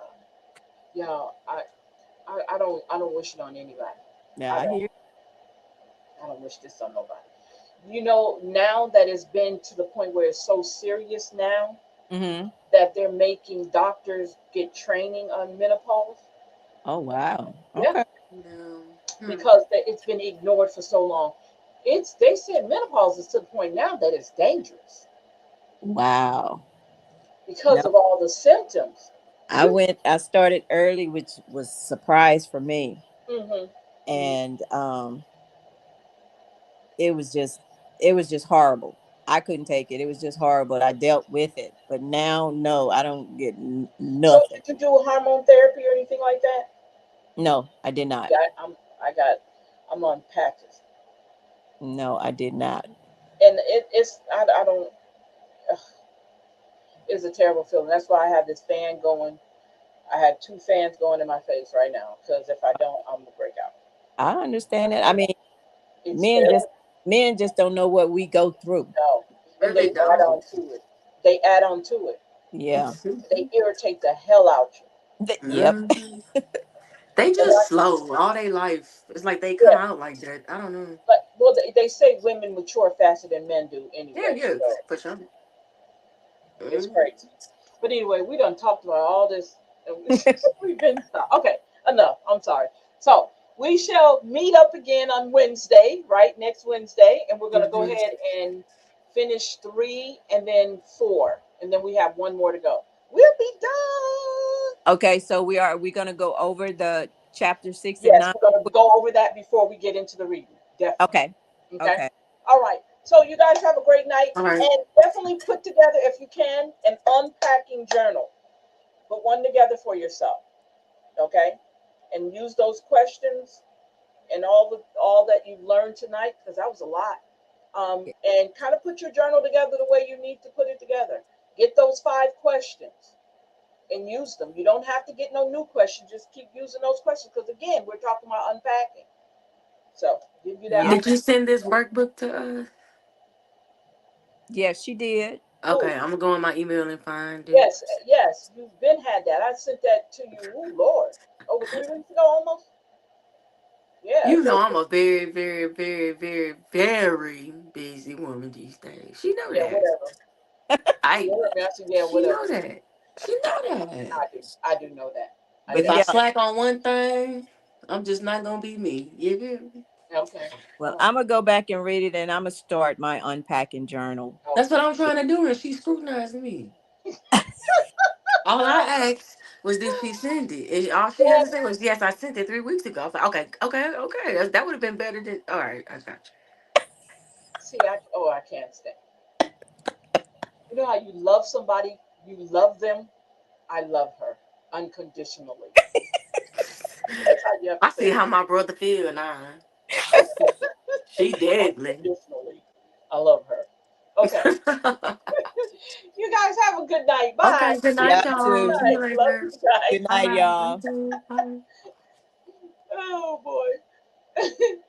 y'all, I don't wish it on anybody. Now I I don't. hear. I don't wish this on nobody. You know, now that it's been to the point where it's so serious now Mm-hmm. that they're making doctors get training on menopause. Oh wow. Yeah, Okay. No. because it's been ignored for so long. They said menopause is to the point now that it's dangerous Wow. because No, of all the symptoms. You, I started early, which was surprise for me. hmm hmm And it was just it was just horrible. I couldn't take it. It was just horrible. I dealt with it. But now no, I don't get So nothing. did you do hormone therapy or anything like that? No, I did not. Yeah, I got I'm on patches, No, I did not. and it's I don't. Ugh, it's a terrible feeling. That's why I have this fan going. I had two fans going in my face right now because if I don't, I'm gonna break out. I understand it. I mean, It's men just terrible. men just don't know what we go through. No, and Really they add on don't. to it. They add on to it. Yeah. They irritate the hell out you. Yep. Mhm. They And just slow all their life. It's like they come yeah, out like that. I don't know. but well, they say women mature faster than men do Yeah, anyway. yeah, So for sure. it's Mhm. crazy. But anyway, we done talked about all this. And we've been okay. Enough. I'm sorry. So we shall meet up again on Wednesday, right? Next Wednesday, and we're gonna go Mhm. ahead and finish 3 and then 4, and then we have one more to go. We'll be done. Okay, so we gonna go over the chapter 6 and Yes, 9. we're gonna go over that before we get into the reading. Definitely. Okay. Okay. Okay. All right. So you guys have a great night, All right. and definitely put together, if you can, an unpacking journal. Put one together for yourself. Okay, and use those questions and all that you've learned tonight, because that was a lot. And kind of put your journal together the way you need to put it together. Get those 5 questions and use them. You don't have to get no new questions. Just keep using those questions because again, we're talking about unpacking. So give you that Yeah. Did you opportunity. send this workbook to Yeah, she did. Okay, I'm gonna go in my email and find it. Yes, yes, you've been had that. I sent that to you. Oh Lord, over 3 weeks ago, almost. Yeah, You so know I'm a very, very, very, very, very busy woman these days. She know yeah, that. whatever. You I heard me. I said, yeah, she know whatever. that. She know that. I do know that. I But If I yeah, definitely. slack on one thing, I'm just not gonna be me. You hear me? Okay. well, Oh, I'm gonna go back and read it, and I'm gonna start my unpacking journal. That's what okay. I'm trying to do, and she's scrutinizing me. All I asked was, did she send it? And all she had Well, to say was, yes, I sent it 3 weeks ago. I was like, okay, okay, okay. That would have been better than. All right, I got see, I can't stand. You know how you love somebody, you love them. I love her unconditionally. you. That's how you have to I say see it. how my brother feel now. She deadly. Unconditionally. I love her. Okay. You guys have a good night. Bye. Okay, good night, Yeah, Good y'all. too. See you night. Love later. you guys. Good night, Bye. y'all. Bye. Oh boy.